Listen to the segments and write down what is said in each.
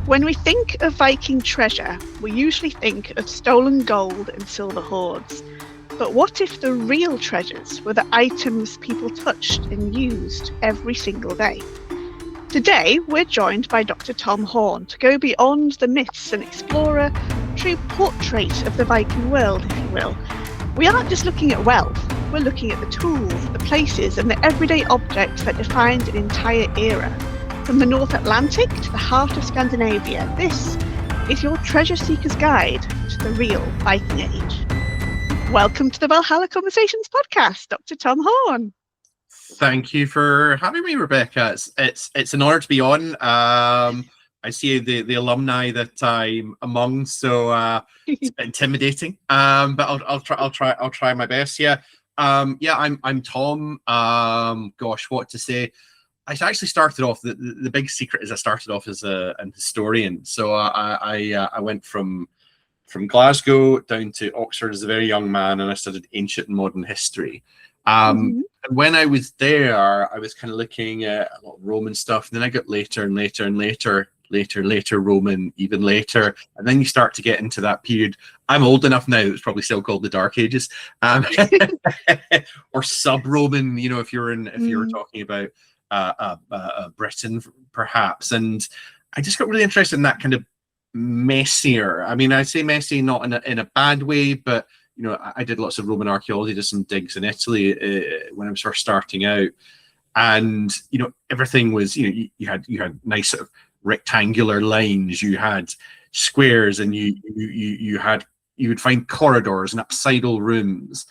When we think of Viking treasure, we usually think of stolen gold and silver hoards. But what if the real treasures were the items people touched and used every single day? Today, we're joined by Dr. Tom Horne to go beyond the myths and explore a true portrait of the Viking world, if you will. We aren't just looking at wealth, we're looking at the tools, the places, and the everyday objects that defined an entire era. From the North Atlantic to the heart of Scandinavia, this is your treasure seeker's guide to the real Viking Age. Welcome to the Valhalla Conversations podcast, Dr. Tom Horne. Thank you for having me, Rebecca. It's an honor to be on. I see the alumni that I'm among, so it's a bit intimidating. But I'll try my best. Yeah. I'm Tom. Gosh, what to say? I actually started off. The big secret is I started off as an historian. So I went from Glasgow down to Oxford as a very young man, and I studied ancient and modern history. And when I was there, I was kind of looking at a lot of Roman stuff, and then I got later Roman, even later, and then you start to get into that period. I'm old enough now; it's probably still called the Dark Ages, or sub-Roman. You know, if you were talking about Britain, perhaps. And I just got really interested in that kind of messier. I mean, I say messy not in a bad way, but you know, I did lots of Roman archaeology, did some digs in Italy when I was first starting out, and you know, everything was, you know, you had nice sort of rectangular lines, you had squares, and you would find corridors and apsidal rooms.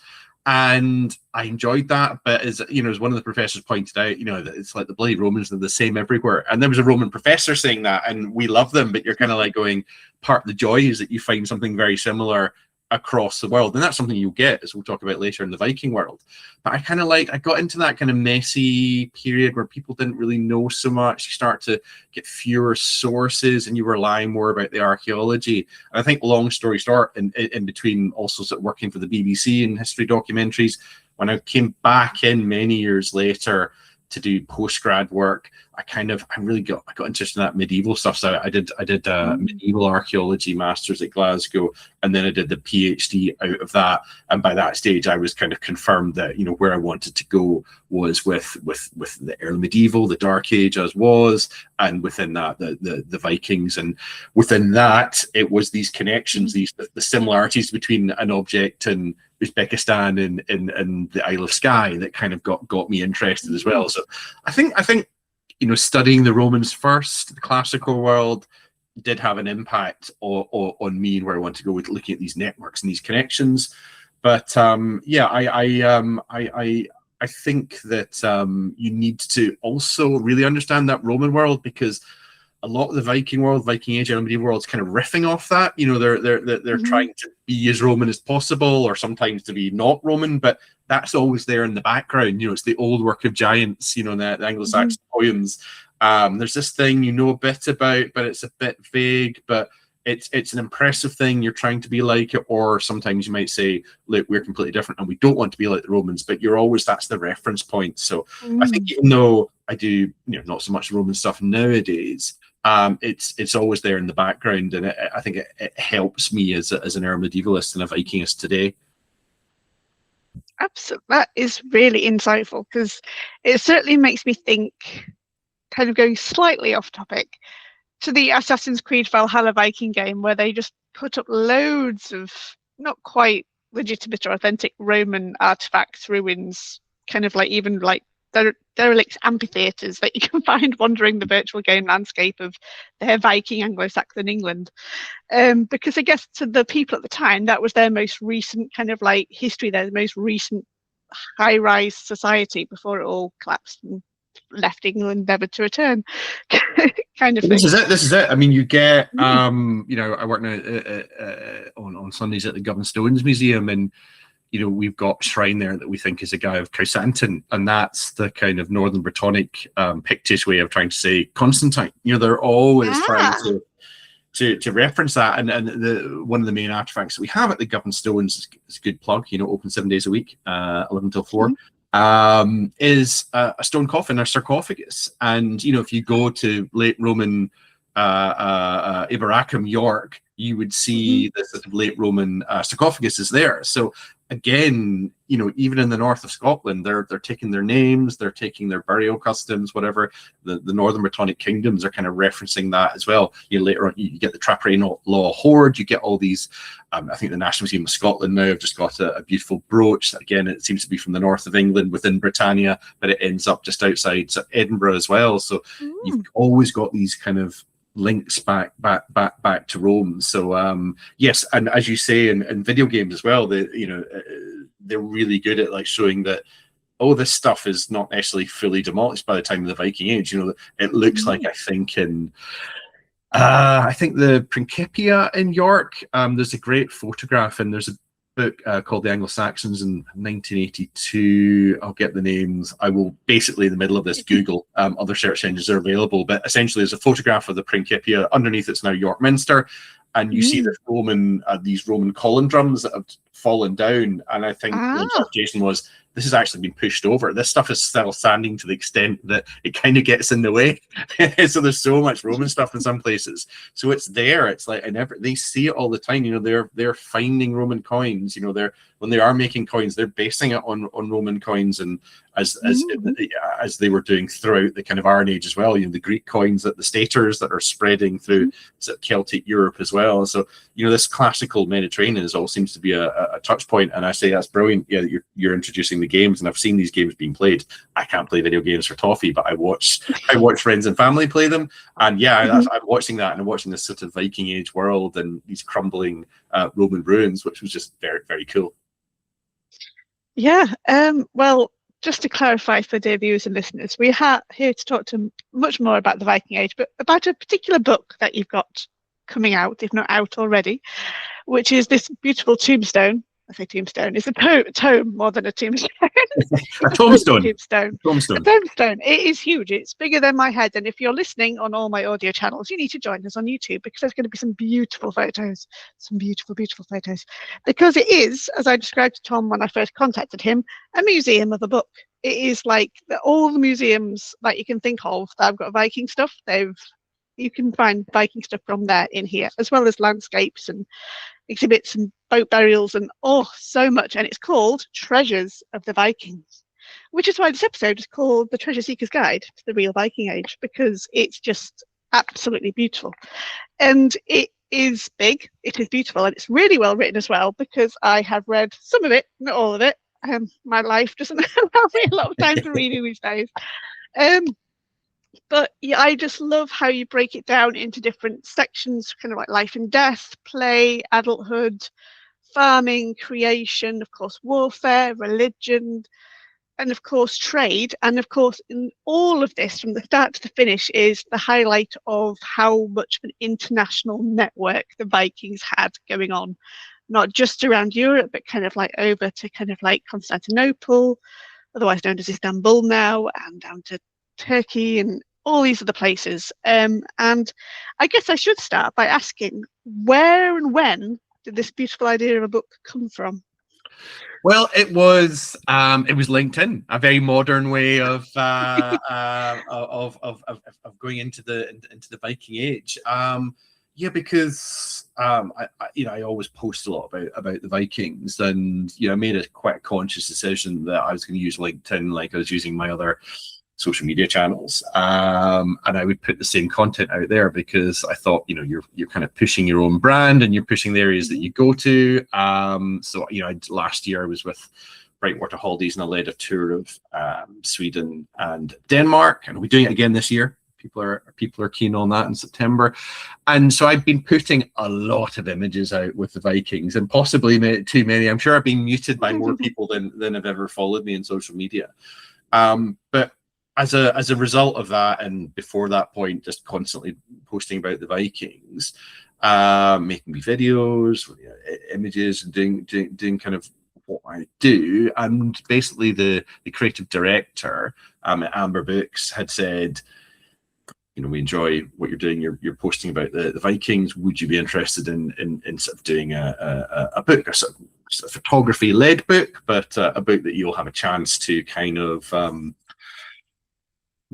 And I enjoyed that, but as you know, as one of the professors pointed out, you know, that it's like the bloody Romans, they're the same everywhere. And there was a Roman professor saying that, and we love them, but you're kind of like going, part of the joy is that you find something very similar across the world, and that's something you'll get, as we'll talk about later, in the Viking world. But I got into that kind of messy period where people didn't really know so much. You start to get fewer sources, and you rely more about the archaeology. And I think, long story short, in between also sort of working for the BBC and history documentaries, when I came back in many years later to do postgrad work, I got interested in that medieval stuff. So I did medieval archaeology masters at Glasgow, and then I did the PhD out of that. And by that stage, I was kind of confirmed that, you know, where I wanted to go was with the early medieval, the Dark Age as was, and within that the Vikings. And within that, it was these connections, the similarities between an object and Uzbekistan and the Isle of Skye that kind of got me interested as well. So I think you know, studying the Romans first, the classical world, did have an impact on me and where I want to go with looking at these networks and these connections. But I think that you need to also really understand that Roman world, because a lot of the Viking world, Viking Age, and medieval world is kind of riffing off that. You know, they're trying to be as Roman as possible, or sometimes to be not Roman, but that's always there in the background. You know, it's the old work of giants, you know, the Anglo-Saxon poems. There's this thing you know a bit about, but it's a bit vague, but it's an impressive thing. You're trying to be like it, or sometimes you might say, look, we're completely different and we don't want to be like the Romans, but that's the reference point. So I think, even though I do, you know, not so much Roman stuff nowadays, it's always there in the background, and I think it helps me as an early medievalist and a Vikingist today. Absolutely, that is really insightful, because it certainly makes me think, kind of going slightly off topic, to the Assassin's Creed Valhalla Viking game, where they just put up loads of not quite legitimate or authentic Roman artifacts, ruins, kind of like even like derelict amphitheatres that you can find wandering the virtual game landscape of their Viking Anglo-Saxon England. Because I guess to the people at the time, that was their most recent kind of like history, their most recent high-rise society before it all collapsed and left England never to return, kind of thing. This is it. I mean, you get, you know, I work now on Sundays at the Govan Stones Museum, and you know, we've got a shrine there that we think is a guy of Chrysantin, and that's the kind of Northern Brittonic Pictish way of trying to say Constantine. You know, they're always trying to reference that, and one of the main artifacts that we have at the Govan Stones is a good plug. You know, open 7 days a week, 11 till 4. Is a stone coffin, or sarcophagus. And you know, if you go to late Roman Iberacum, York, you would see the sort of late Roman sarcophagus is there. So again, you know, even in the north of Scotland, they're taking their names, they're taking their burial customs, whatever. The Northern Brittonic kingdoms are kind of referencing that as well. You know, later on, you get the Trappere Law hoard, you get all these. I think the National Museum of Scotland now have just got a beautiful brooch. Again, it seems to be from the north of England within Britannia, but it ends up just outside Edinburgh as well. So you've always got these kind of links back to Rome. So yes, and as you say, in video games as well, they're really good at like showing that, oh, this stuff is not necessarily fully demolished by the time of the Viking Age. You know, it looks like, I think the Principia in York, there's a great photograph, and there's a book called The Anglo-Saxons in 1982. I'll get the names. I will basically, in the middle of this, Google. Other search engines are available, but essentially there's a photograph of the Principia. Underneath it's now York Minster, and you see these Roman column drums that have fallen down. And I think the interpretation was, this has actually been pushed over. This stuff is still standing to the extent that it kind of gets in the way. So there's so much Roman stuff in some places. So it's there. It's like, they see it all the time. You know, they're finding Roman coins. You know, when they are making coins, they're basing it on Roman coins, and as they were doing throughout the kind of Iron Age as well. You know, the Greek coins, that the staters that are spreading through Celtic Europe as well. So you know, this classical Mediterranean all seems to be a touch point, and I say that's brilliant. Yeah, you're introducing the games, and I've seen these games being played. I can't play video games for toffee, but I watch friends and family play them, and I'm watching that, and I'm watching this sort of Viking Age world and these crumbling Roman ruins, which was just very, very cool. Yeah. Well, just to clarify for dear viewers and listeners, we are here to talk to much more about the Viking Age, but about a particular book that you've got coming out, if not out already, which is this beautiful tombstone. I say tombstone. It's a tome more than a tombstone. A tombstone. Tombstone. Tombstone. A tombstone. It is huge. It's bigger than my head. And if you're listening on all my audio channels, you need to join us on YouTube, because there's going to be some beautiful photos. Some beautiful, beautiful photos. Because it is, as I described to Tom when I first contacted him, a museum of a book. It is like all the museums that you can think of that have got Viking stuff. You can find Viking stuff from there in here, as well as landscapes and exhibits and boat burials and so much. And it's called Treasures of the Vikings, which is why this episode is called The Treasure Seeker's Guide to the Real Viking Age, because it's just absolutely beautiful. And it is big, it is beautiful, and it's really well written as well, because I have read some of it, not all of it. My life doesn't allow me a lot of time for reading these days. But yeah, I just love how you break it down into different sections, kind of like life and death, play, adulthood, farming, creation, of course, warfare, religion, and of course, trade. And of course, in all of this, from the start to the finish, is the highlight of how much of an international network the Vikings had going on, not just around Europe, but kind of like over to kind of like Constantinople, otherwise known as Istanbul now, and down to Turkey and all these other places. And I guess I should start by asking, where and when did this beautiful idea of a book come from? Well, it was LinkedIn, a very modern way of going into the Viking Age. Because I always post a lot about the Vikings, and I made a quite conscious decision that I was going to use LinkedIn like I was using my other social media channels, and I would put the same content out there, because I thought you're kind of pushing your own brand, and you're pushing the areas that you go to. So last year I was with Brightwater Holidays, and I led a tour of Sweden and Denmark, and we're doing it again this year. People are keen on that in September, and so I've been putting a lot of images out with the Vikings, and possibly too many. I'm sure I've been muted by more people than have ever followed me in social media. But as a result of that, and before that point, just constantly posting about the Vikings, making me videos, images, and doing kind of what I do. And basically, the creative director at Amber Books had said, we enjoy what you're doing. You're posting about the Vikings. Would you be interested in sort of doing a book, a sort of photography-led book, but a book that you'll have a chance to kind of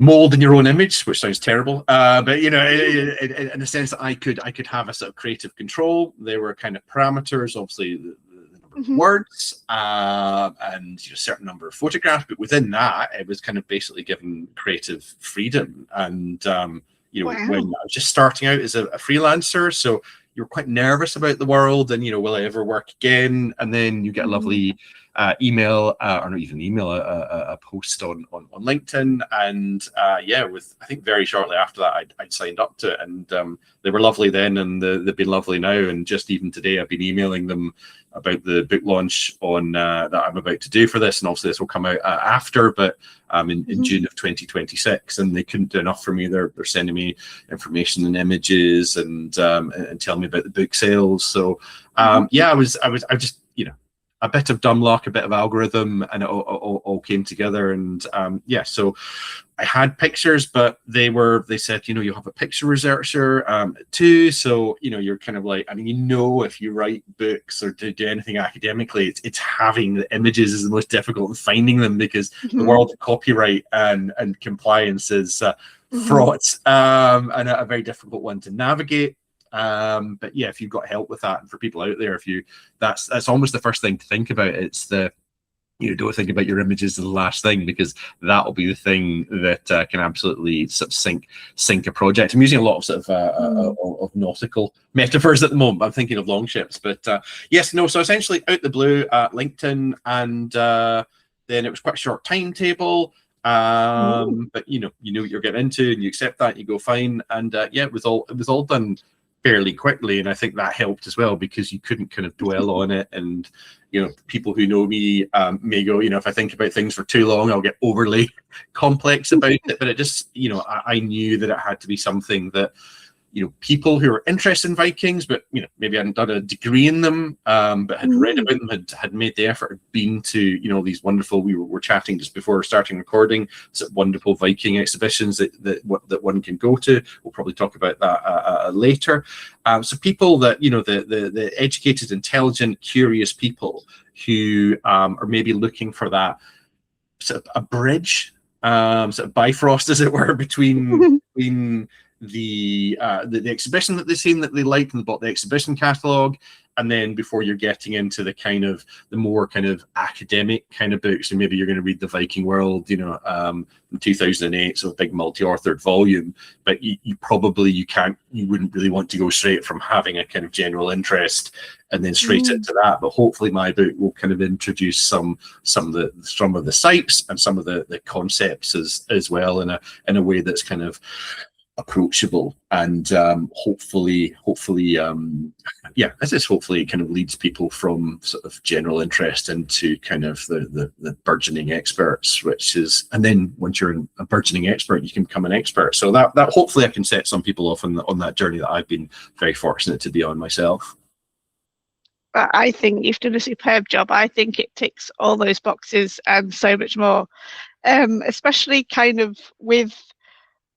mold in your own image, which sounds terrible, but you know, in the sense that I could have a sort of creative control. There were kind of parameters, obviously the number of words, and a certain number of photographs, but within that it was kind of basically given creative freedom. And when I was just starting out as a freelancer, so you're quite nervous about the world and, will I ever work again? And then you get a lovely email, or not even email, a post on LinkedIn. And I think very shortly after that, I'd signed up to it, and they were lovely then, and they've been lovely now. And just even today, I've been emailing them about the book launch on that I'm about to do for this. And obviously this will come out after, but in June of 2026, and they couldn't do enough for me. They're sending me information and images and telling me about the book sales. So I was just, a bit of dumb luck, a bit of algorithm, and it all came together. And so I had pictures, but they said, you have a picture researcher too. So, you're kind of like, if you write books or do anything academically, it's having the images is the most difficult, and finding them, because the world of copyright and compliance is fraught, and a very difficult one to navigate. But yeah, if you've got help with that, and for people out there, that's almost the first thing to think about. It's don't think about your images as the last thing, because that'll be the thing that can absolutely sort of sink a project. I'm using a lot of sort of nautical metaphors at the moment. I'm thinking of longships, but so essentially out the blue, LinkedIn, and then it was quite a short timetable. But you know what you're getting into, and you accept that, you go fine, and it was all done fairly quickly. And I think that helped as well, because you couldn't kind of dwell on it. And people who know me may go, if I think about things for too long, I'll get overly complex about it. But it just, I knew that it had to be something that people who are interested in Vikings, but maybe hadn't done a degree in them, but had read about them, had made the effort, had been to these wonderful. We were chatting just before starting recording. Wonderful Viking exhibitions that one can go to. We'll probably talk about that later. So people that the educated, intelligent, curious people who are maybe looking for that sort of a bridge, sort of bifrost, as it were, between the exhibition that they've seen that they like and bought the exhibition catalog, and then before you're getting into the more kind of academic kind of books, and maybe you're going to read the Viking World, in 2008, so a big multi-authored volume, but you wouldn't really want to go straight from having a kind of general interest and then straight into that. But hopefully my book will kind of introduce some of the sites and some of the concepts as well, in a way that's kind of approachable, and hopefully kind of leads people from sort of general interest into kind of the burgeoning experts, and then once you're a burgeoning expert, you can become an expert. So that hopefully I can set some people off on that journey that I've been very fortunate to be on myself. I think you've done a superb job. I think it ticks all those boxes and so much more, especially kind of with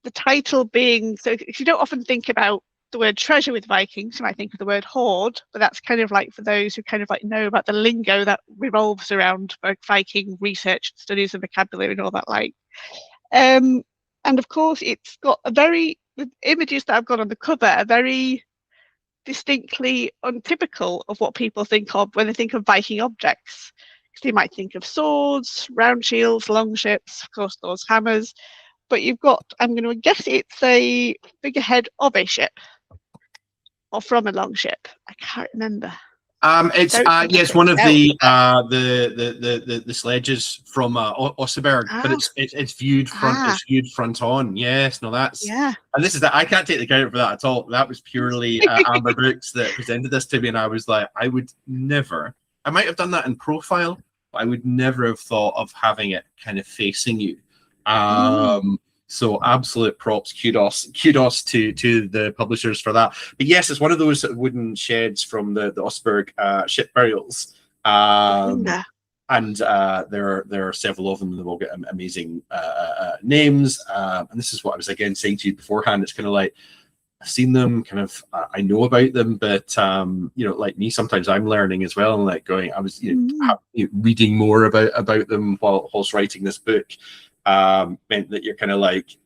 the title being, so if you don't often think about the word treasure with Vikings, you might think of the word hoard, but that's kind of like for those who kind of like know about the lingo that revolves around Viking research, studies and vocabulary and all that like. And of course it's got the images that I've got on the cover are very distinctly untypical of what people think of when they think of Viking objects. Because they might think of swords, round shields, long ships, of course those hammers. But you've got, I'm going to guess it's a figurehead of a ship, or from a long ship. I can't remember. It's one of the sledges from Oseberg, but it's viewed front. It's viewed front on. Yes, no, that's And this is that I can't take the credit for that at all. That was purely Amber Brooks that presented this to me, and I was like, I would never. I might have done that in profile, but I would never have thought of having it kind of facing you. So absolute props, kudos to the publishers for that. But yes, it's one of those wooden sheds from the Oseberg ship burials. And there are several of them. They've all got amazing names. And this is what I was again saying to you beforehand. It's kind of like, I've seen them, kind of, I know about them, but like me, sometimes I'm learning as well, and like going, I was reading more about them whilst writing this book. meant that you're kind of like,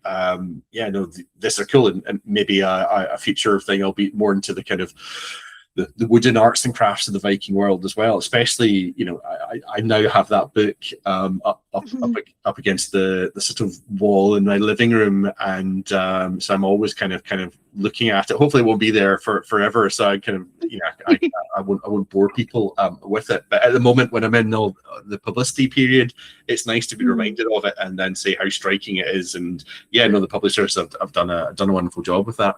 yeah, no, this are cool, and maybe a future thing I'll be more into the kind of the wooden arts and crafts of the Viking world as well. Especially, I now have that book up against the sort of wall in my living room, and so I'm always kind of looking at it. Hopefully, it won't be there forever, so I kind of I won't bore people with it. But at the moment, when I'm in the publicity period, it's nice to be reminded of it and then say how striking it is. And yeah, no, the publishers have done a wonderful job with that.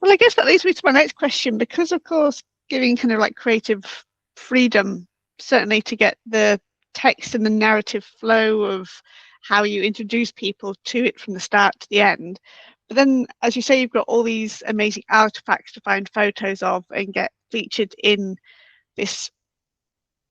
Well, I guess that leads me to my next question, because of course, giving kind of like creative freedom, certainly to get the text and the narrative flow of how you introduce people to it from the start to the end. But then, as you say, you've got all these amazing artifacts to find photos of and get featured in this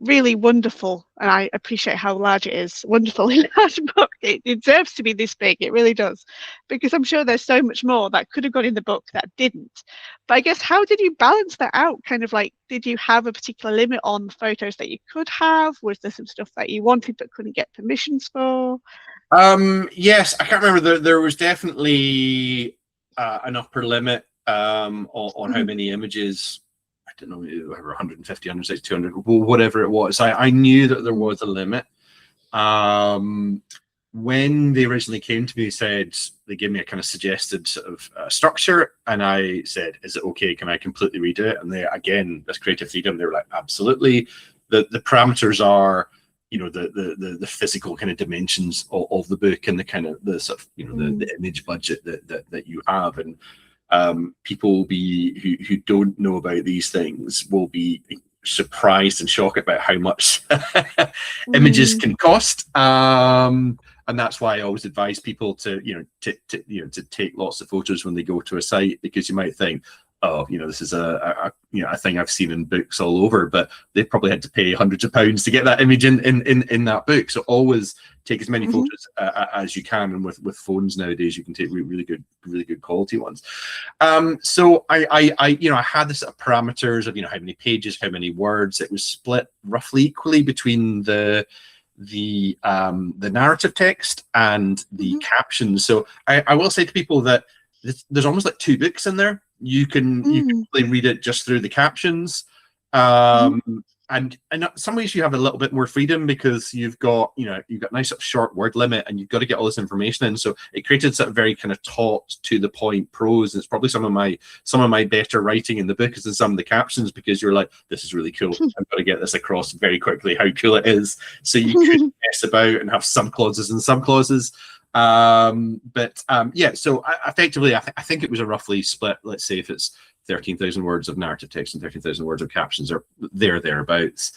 really wonderful, and I appreciate how large it is, wonderfully large book. It deserves to be this big, it really does, because I'm sure there's so much more that could have gone in the book that didn't. But I guess, how did you balance that out? Kind of like, did you have a particular limit on photos that you could have? Was there some stuff that you wanted but couldn't get permissions for? Yes, I can't remember. There was definitely an upper limit on how many images. I don't know, 150, 160, 200, whatever it was. I knew that there was a limit. When they originally came to me, they gave me a kind of suggested sort of structure, and I said, "Is it okay? Can I completely redo it?" And they, again, this creative freedom, they were like, "Absolutely." The parameters are, the physical kind of dimensions of the book, and the kind of the sort of the image budget that you have. And people will be who don't know about these things will be surprised and shocked about how much images can cost. And that's why I always advise people to take lots of photos when they go to a site, because you might think, oh, this is a thing I've seen in books all over, but they probably had to pay hundreds of pounds to get that image in that book. So always take as many photos as you can, and with phones nowadays, you can take really good quality ones. So I had this parameters of how many pages, how many words. It was split roughly equally between the narrative text and the captions. So I will say to people that there's almost like two books in there. You can really read it just through the captions, and in some ways you have a little bit more freedom, because you've got nice sort of short word limit, and you've got to get all this information in. So it created sort of very kind of taut, to the point prose. It's probably some of my better writing in the book is in some of the captions, because you're like, this is really cool. I've got to get this across very quickly how cool it is. So you could mess about and have some clauses and some clauses. Yeah, so effectively, I think it was a roughly split. Let's say if it's 13,000 words of narrative text and 13,000 words of captions, or thereabouts.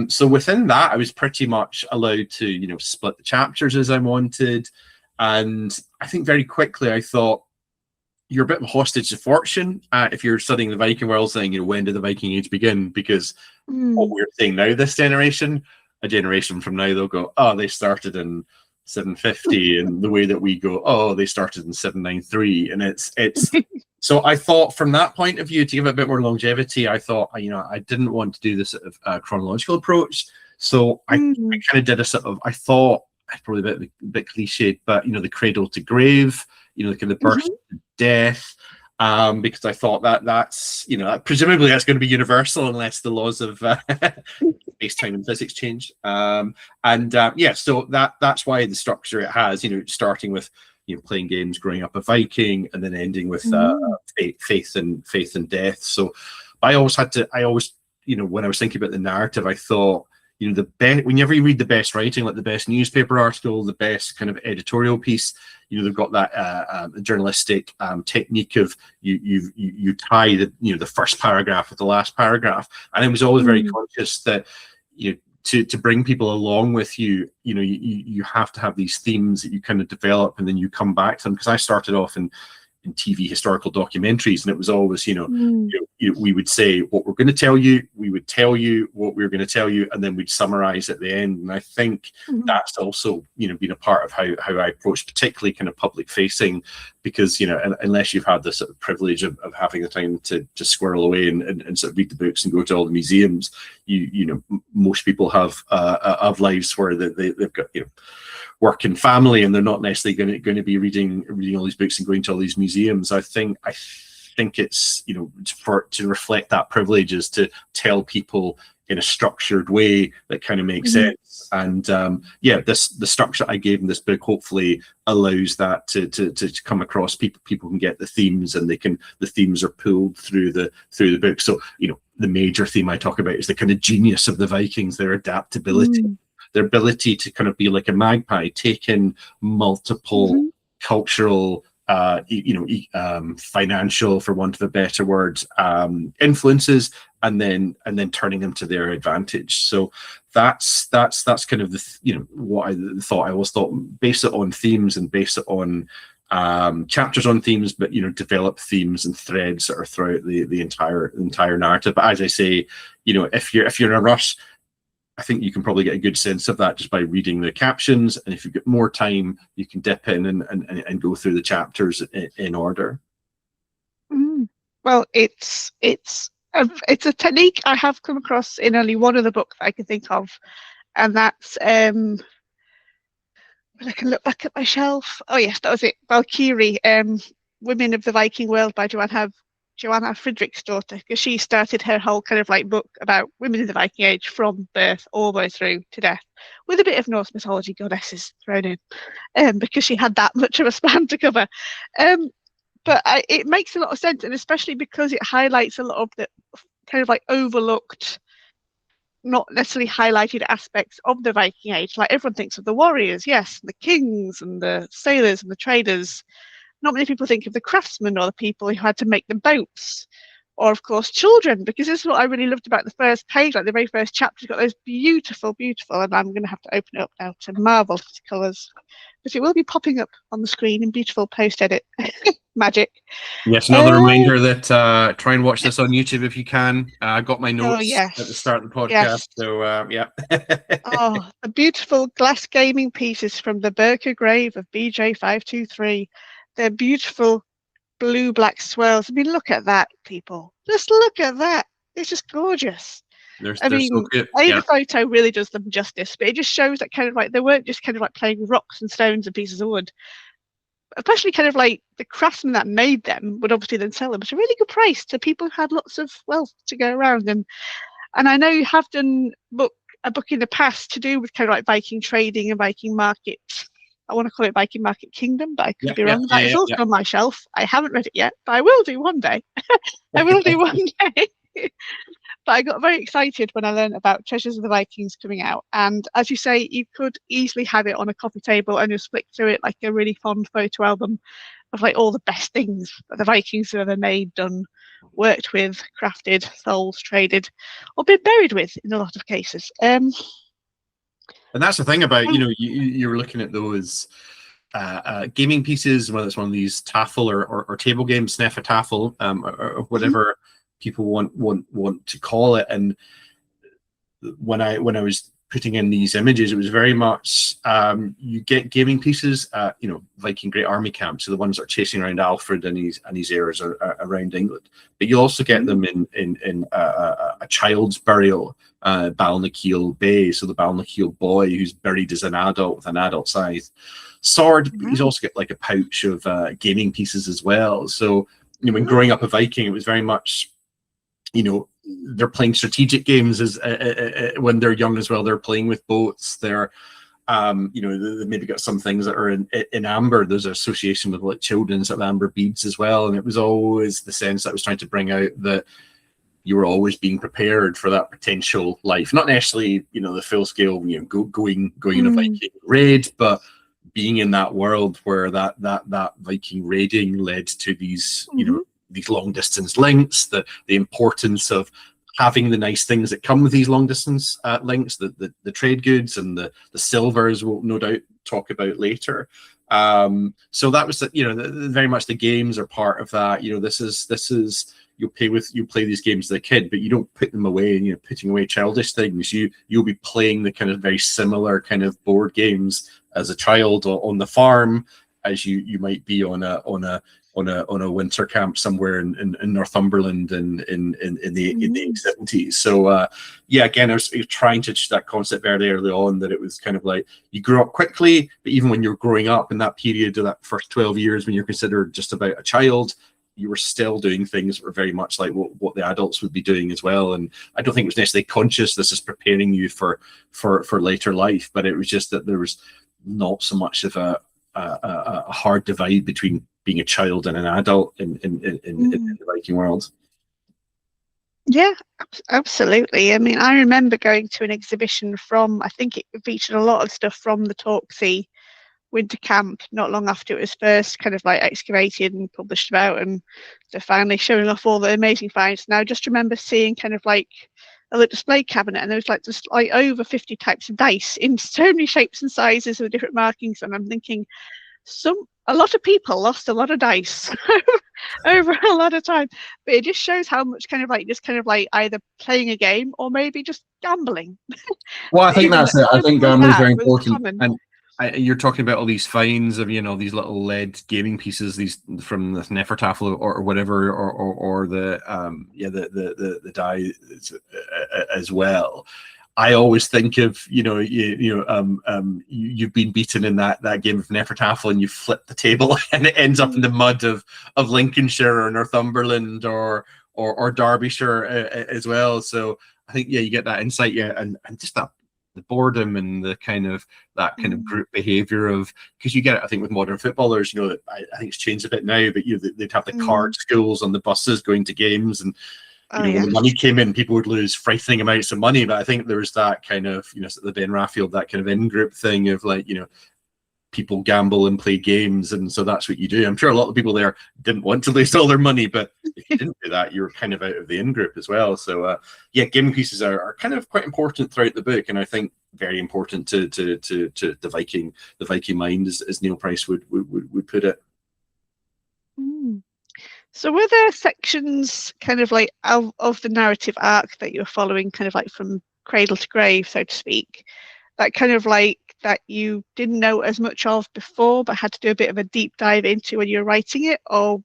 So within that, I was pretty much allowed to split the chapters as I wanted. And I think very quickly I thought, you're a bit of a hostage to fortune if you're studying the Viking world, saying when did the Viking Age begin? Because what we're seeing now, this generation, a generation from now, they'll go, oh, they started in 750, and the way that we go, oh, they started in 793, and it's so I thought, from that point of view, to give it a bit more longevity, I thought I didn't want to do this sort of chronological approach. So I kind of did a sort of, I thought, probably a bit cliched, but the cradle to grave, kind of the birth to death, because I thought that's presumably that's going to be universal unless the laws of space, time, and physics change. Yeah, so that's why the structure it has, starting with playing games, growing up a Viking, and then ending with faith and death. So I always when I was thinking about the narrative, I thought, the best, whenever you read the best writing, like the best newspaper article, the best kind of editorial piece, they've got that journalistic technique of you tie the first paragraph with the last paragraph. And I was always very conscious that to bring people along with you, you have to have these themes that you kind of develop, and then you come back to them. Because I started off in in TV historical documentaries, and it was always, Mm. we would say what we're going to tell you, we would tell you what we were going to tell you, and then we'd summarize at the end. And I think that's also, been a part of how I approach, particularly kind of public facing, because, unless you've had the sort of privilege of having the time to just squirrel away and sort of read the books and go to all the museums, most people have lives where they've got, work and family, and they're not necessarily going to be reading all these books and going to all these museums. I think it's, to reflect that privilege is to tell people in a structured way that kind of makes sense. And the structure I gave in this book hopefully allows that to come across. People can get the themes, and the themes are pulled through the book. So the major theme I talk about is the kind of genius of the Vikings, their adaptability. Their ability to kind of be like a magpie, take in multiple cultural, financial, for want of a better word, influences, and then turning them to their advantage. So that's kind of the what I always thought, base it on themes and base it on chapters on themes, but develop themes and threads that are throughout the entire narrative. But as I say, if you're in a rush, I think you can probably get a good sense of that just by reading the captions. And if you've got more time, you can dip in and go through the chapters in order. Well, it's a technique I have come across in only one other book that I can think of, and that's I can look back at my shelf. Oh yes, that was it. Valkyrie, Women of the Viking World by Joanna Friedrich's daughter, because she started her whole kind of like book about women in the Viking Age from birth all the way through to death, with a bit of Norse mythology goddesses thrown in, because she had that much of a span to cover. But it makes a lot of sense, and especially because it highlights a lot of the kind of like overlooked, not necessarily highlighted aspects of the Viking Age. Like everyone thinks of the warriors, yes, the kings and the sailors and the traders. Not many people think of the craftsmen or the people who had to make the boats, or of course children, because this is what I really loved about the first page, like the very first chapter. It's got those beautiful, and I'm going to have to open it up now to marvel at the colours, but it will be popping up on the screen in beautiful post-edit magic. Yes, another reminder that try and watch this on YouTube if you can. I got my notes at the start of the podcast, so yeah. Oh, the beautiful glass gaming pieces from the Birka grave of BJ523. They're beautiful blue-black swirls. I mean, look at that, people. Just look at that. It's just gorgeous. They're so good. The photo really does them justice, but it just shows that kind of like they weren't just kind of like playing rocks and stones and pieces of wood. Especially kind of like the craftsmen that made them would obviously then sell them at a really good price to people who had lots of wealth to go around. And I know you have done a book in the past to do with kind of like Viking trading and Viking markets. I want to call it Viking Market Kingdom, but I could be wrong. That is also on my shelf. I haven't read it yet, but I will do one day. I will do one day. But I got very excited when I learned about Treasures of the Vikings coming out. And as you say, you could easily have it on a coffee table and just flick through it like a really fond photo album of like all the best things that the Vikings have ever made, done, worked with, crafted, sold, traded, or been buried with in a lot of cases. And that's the thing about, you were looking at those gaming pieces, whether it's one of these Tafel or table games, Sneffa Tafel, or whatever people want to call it. And when I was putting in these images, it was very much you get gaming pieces at Viking Great Army camps, so the ones that are chasing around Alfred and his heirs around England. But you also get them in a child's burial, Balliol Bay, so the Balliol boy who's buried as an adult with an adult-sized sword. But he's also got like a pouch of gaming pieces as well. So when growing up a Viking, it was very much they're playing strategic games as when they're young as well. They're playing with boats. They're they maybe got some things that are in amber. There's an association with like children's of amber beads as well. And it was always the sense that I was trying to bring out that you were always being prepared for that potential life, not necessarily the full scale going on a Viking raid, but being in that world where that Viking raiding led to these these long distance links, the importance of having the nice things that come with these long distance links, the trade goods and the silvers we'll no doubt talk about later. So that was very much the games are part of that. This is you play these games as a kid, but you don't put them away and putting away childish things. You'll be playing the kind of very similar kind of board games as a child on the farm as you might be on a winter camp somewhere in Northumberland in the 70s. So again, I was trying to teach that concept very early on, that it was kind of like you grew up quickly, but even when you're growing up in that period of that first 12 years when you're considered just about a child, you were still doing things that were very much like what the adults would be doing as well. And I don't think it was necessarily conscious. This is preparing you for later life, but it was just that there was not so much of a hard divide between being a child and an adult in the Viking world. Yeah, absolutely. I mean, I remember going to an exhibition I think it featured a lot of stuff from the Torksey winter camp not long after it was first kind of like excavated and published about, and they're finally showing off all the amazing finds. Now I just remember seeing kind of like a little display cabinet, and there was just over 50 types of dice in so many shapes and sizes with different markings, and I'm thinking a lot of people lost a lot of dice over a lot of time, but it just shows how much kind of like either playing a game or maybe just gambling. Well, I think that's it. I think gambling is very important. And you're talking about all these finds of these little lead gaming pieces, these from the Nefertafel or whatever, or the die as well. I always think of you've been beaten in that game of Nefertafel, and you flip the table and it ends up in the mud of Lincolnshire or Northumberland or Derbyshire as well. So I think you get that insight, and just that the boredom and the kind of group behavior of, because you get it, I think, with modern footballers, I think it's changed a bit now, but they'd have the card schools on the buses going to games, and when the money came in, people would lose frightening amounts of money. But I think there was that kind of, the Ben Raffield, that kind of in-group thing of like, people gamble and play games, and so that's what you do. I'm sure a lot of people there didn't want to lose all their money, but if you didn't do that, you were kind of out of the in-group as well. So game pieces are kind of quite important throughout the book, and I think very important to the Viking mind, as Neil Price would put it. So were there sections kind of like of the narrative arc that you were following, kind of like from cradle to grave, so to speak, that kind of like that you didn't know as much of before but had to do a bit of a deep dive into when you were writing it? Or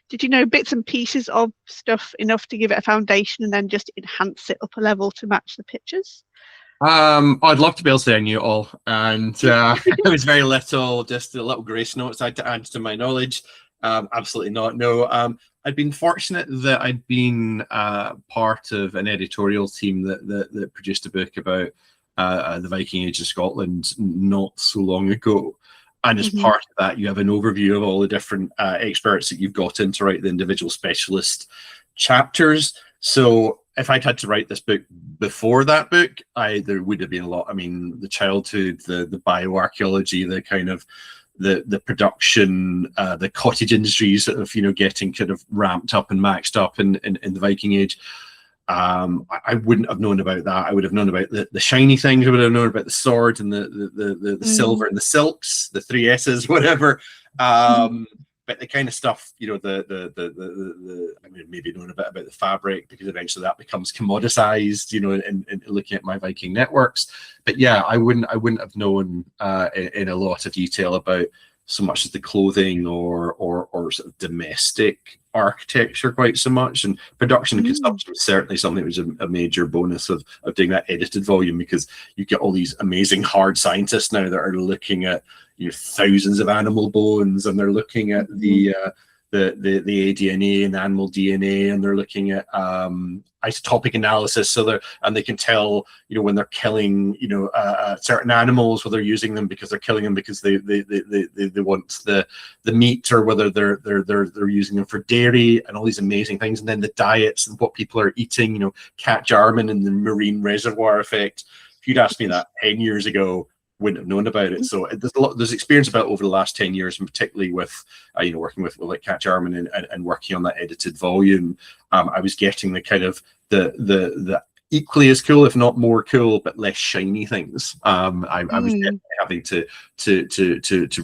did you know bits and pieces of stuff enough to give it a foundation and then just enhance it up a level to match the pictures? I'd love to be able to say I knew it all, and it was very little, just a little grace notes I had to add to my knowledge. Absolutely not. No, I'd been fortunate that I'd been part of an editorial team that produced a book about the Viking Age of Scotland not so long ago. And as part of that, you have an overview of all the different experts that you've got in to write the individual specialist chapters. So if I'd had to write this book before that book, there would have been a lot. I mean, the childhood, the bioarchaeology, the kind of the production, the cottage industries of getting kind of ramped up and maxed up in the Viking Age. I wouldn't have known about that. I would have known about the shiny things. I would have known about the sword and the silver and the silks, the 3 S's, whatever. But the kind of stuff, I mean, maybe knowing a bit about the fabric, because eventually that becomes commoditized, in looking at my Viking networks. But yeah, I wouldn't have known in a lot of detail about so much as the clothing or sort of domestic architecture quite so much. And production and consumption was certainly something that was a major bonus of doing that edited volume, because you get all these amazing hard scientists now that are looking at thousands of animal bones, and they're looking at the ADNA and animal DNA, and they're looking at isotopic analysis. So they can tell when they're killing certain animals, whether they're using them because they're killing them because they want the meat, or whether they're using them for dairy, and all these amazing things. And then the diets and what people are eating, Cat Jarman and the marine reservoir effect. If you'd asked me that 10 years ago, wouldn't have known about it. So there's experience about over the last 10 years, and particularly with working with like Cat Jarman and working on that edited volume. I was getting the kind of the equally as cool, if not more cool, but less shiny things. I was definitely having to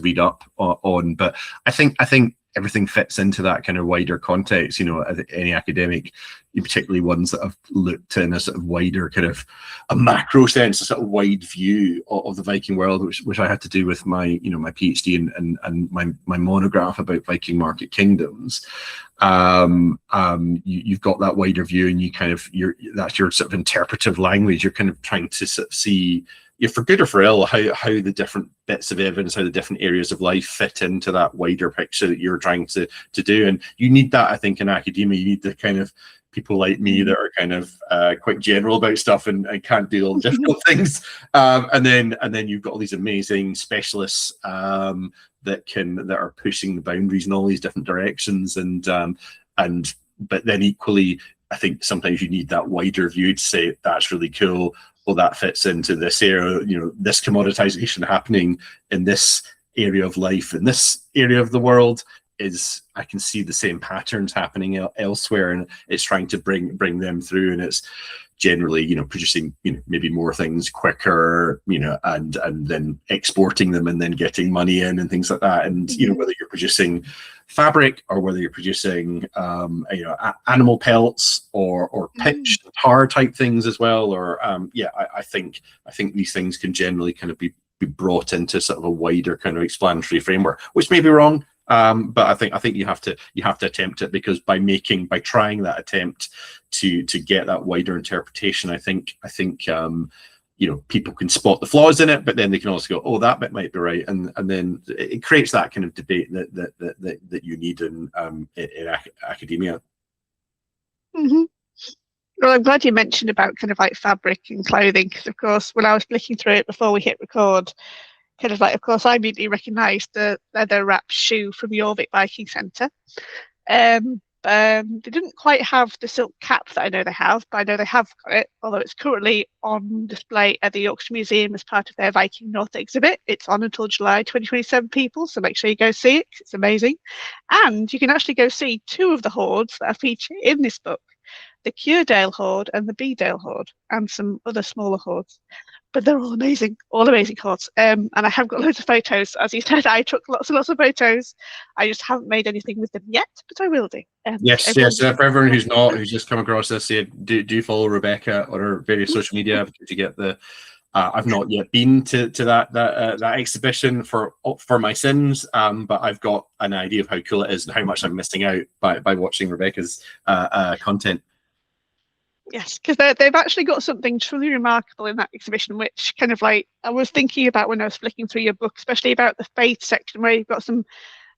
read up on, but I think everything fits into that kind of wider context. You know, any academic, particularly ones that have looked in a sort of wider kind of a macro sense, a sort of wide view of the Viking world, which I had to do with my, you know, my PhD and my monograph about Viking market kingdoms. You've got that wider view, and you kind of that's your sort of interpretive language. You're kind of trying to sort of see, for good or for ill, how the different bits of evidence, how the different areas of life fit into that wider picture that you're trying to do. And you need that, I think, in academia. You need the kind of people like me that are kind of quite general about stuff and can't do all the difficult things. And then you've got all these amazing specialists that are pushing the boundaries in all these different directions. But then equally, I think sometimes you need that wider view to say that's really cool. Well, that fits into this area, you know, this commoditization happening in this area of life, in this area of the world, is I can see the same patterns happening elsewhere, and it's trying to bring them through, and it's generally, you know, producing, you know, maybe more things quicker, you know, and then exporting them and then getting money in and things like that. And you know, whether you're producing fabric or whether you're producing you know, animal pelts or pitch tar type things as well, or I think these things can generally kind of be brought into sort of a wider kind of explanatory framework, which may be wrong. But I think you have to attempt it, because by trying that attempt to get that wider interpretation, I think you know, people can spot the flaws in it, but then they can also go, oh, that bit might be right, and then it creates that kind of debate that you need in academia. Well, I'm glad you mentioned about kind of like fabric and clothing, because of course when I was flicking through it before we hit record, kind of like, of course, I immediately recognised the leather wrapped shoe from Jorvik Viking Centre. They didn't quite have the silk cap that I know they have, but I know they have got it, although it's currently on display at the Yorkshire Museum as part of their Viking North exhibit. It's on until July 2027, people, so make sure you go see it. It's amazing. And you can actually go see two of the hoards that are featured in this book, the Curedale Hoard and the Bedale Hoard, and some other smaller hoards. But they're all amazing hoards. And I have got loads of photos. As you said, I took lots and lots of photos. I just haven't made anything with them yet, but I will do. Yes. For everyone who's just come across this, do follow Rebecca on her various social media to get the. I've not yet been to that exhibition for my sins, but I've got an idea of how cool it is and how much I'm missing out by watching Rebecca's content. Yes, because they've actually got something truly remarkable in that exhibition, which kind of like I was thinking about when I was flicking through your book, especially about the faith section, where you've got some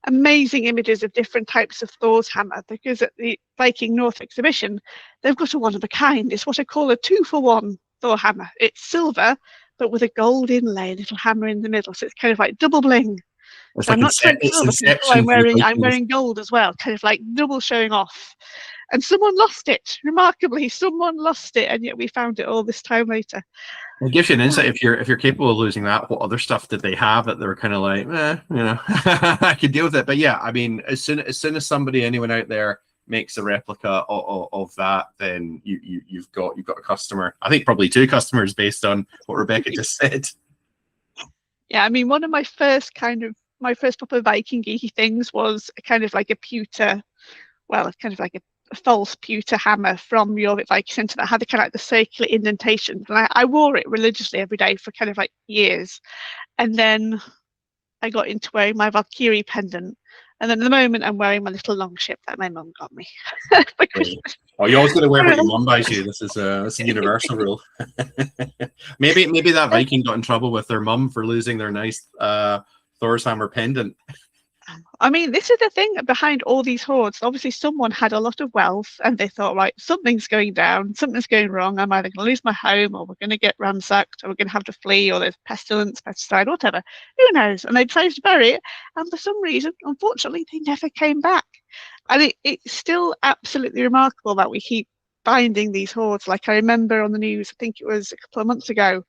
amazing images of different types of Thor's hammer. Because at the Viking North exhibition, they've got a one of a kind. It's what I call a 2-for-1 Thor hammer. It's silver, but with a gold inlay, little hammer in the middle. So it's kind of like double bling. It's so like I'm not trying to I'm wearing gold as well, kind of like double showing off. And someone lost it. Remarkably, someone lost it, and yet we found it all this time later. It gives you an insight. If you're capable of losing that, what other stuff did they have that they were kind of like, you know, I could deal with it. But yeah, I mean, as soon as anyone out there makes a replica of that, then you've got a customer. I think probably two customers based on what Rebecca just said. Yeah, I mean, one of my first proper Viking geeky things was kind of like a pewter, well, kind of like a false pewter hammer from Jorvik Viking Centre that had the kind of like the circular indentations, and I wore it religiously every day for kind of like years. And then I got into wearing my Valkyrie pendant, and then at the moment I'm wearing my little long ship that my mum got me. Oh, you're always going to wear what your mum buys you. This is a universal rule. maybe that Viking got in trouble with their mum for losing their nice Thor's hammer pendant. I mean, this is the thing behind all these hoards. Obviously, someone had a lot of wealth and they thought, right, something's going down, something's going wrong. I'm either going to lose my home, or we're going to get ransacked, or we're going to have to flee, or there's pestilence, pesticide, whatever. Who knows? And they decided to bury it. And for some reason, unfortunately, they never came back. And it's still absolutely remarkable that we keep finding these hoards. Like I remember on the news, I think it was a couple of months ago,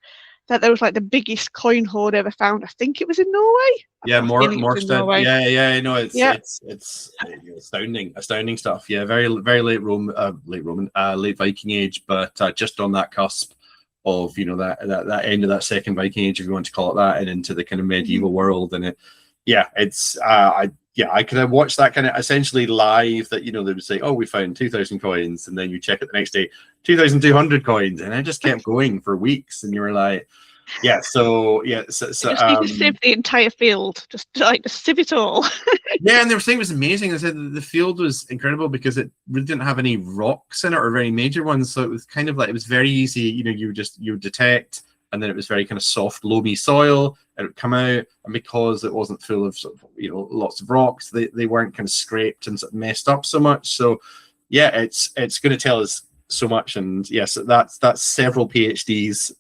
that there was like the biggest coin hoard ever found. I think it was in Norway. Yeah, more in stuff. Norway. Yeah. No, Yeah. it's astounding stuff. Yeah, very late late Viking Age, but just on that cusp of that end of that second Viking Age, if you want to call it that, and into the kind of medieval world. And I could have watched that kind of essentially live. That they would say, "Oh, we found 2,000 coins," and then you check it the next day, 2,200 coins, and I just kept going for weeks, and you were like. So you just need to sieve the entire field, just sieve it all. Yeah, and they were saying it was amazing. They said the field was incredible because it really didn't have any rocks in it or very major ones, so it was kind of like it was very easy. You would detect, and then it was very kind of soft, loamy soil, and it would come out. And because it wasn't full of lots of rocks, they weren't kind of scraped and sort of messed up so much. So yeah, it's going to tell us so much, and yes, that's several PhDs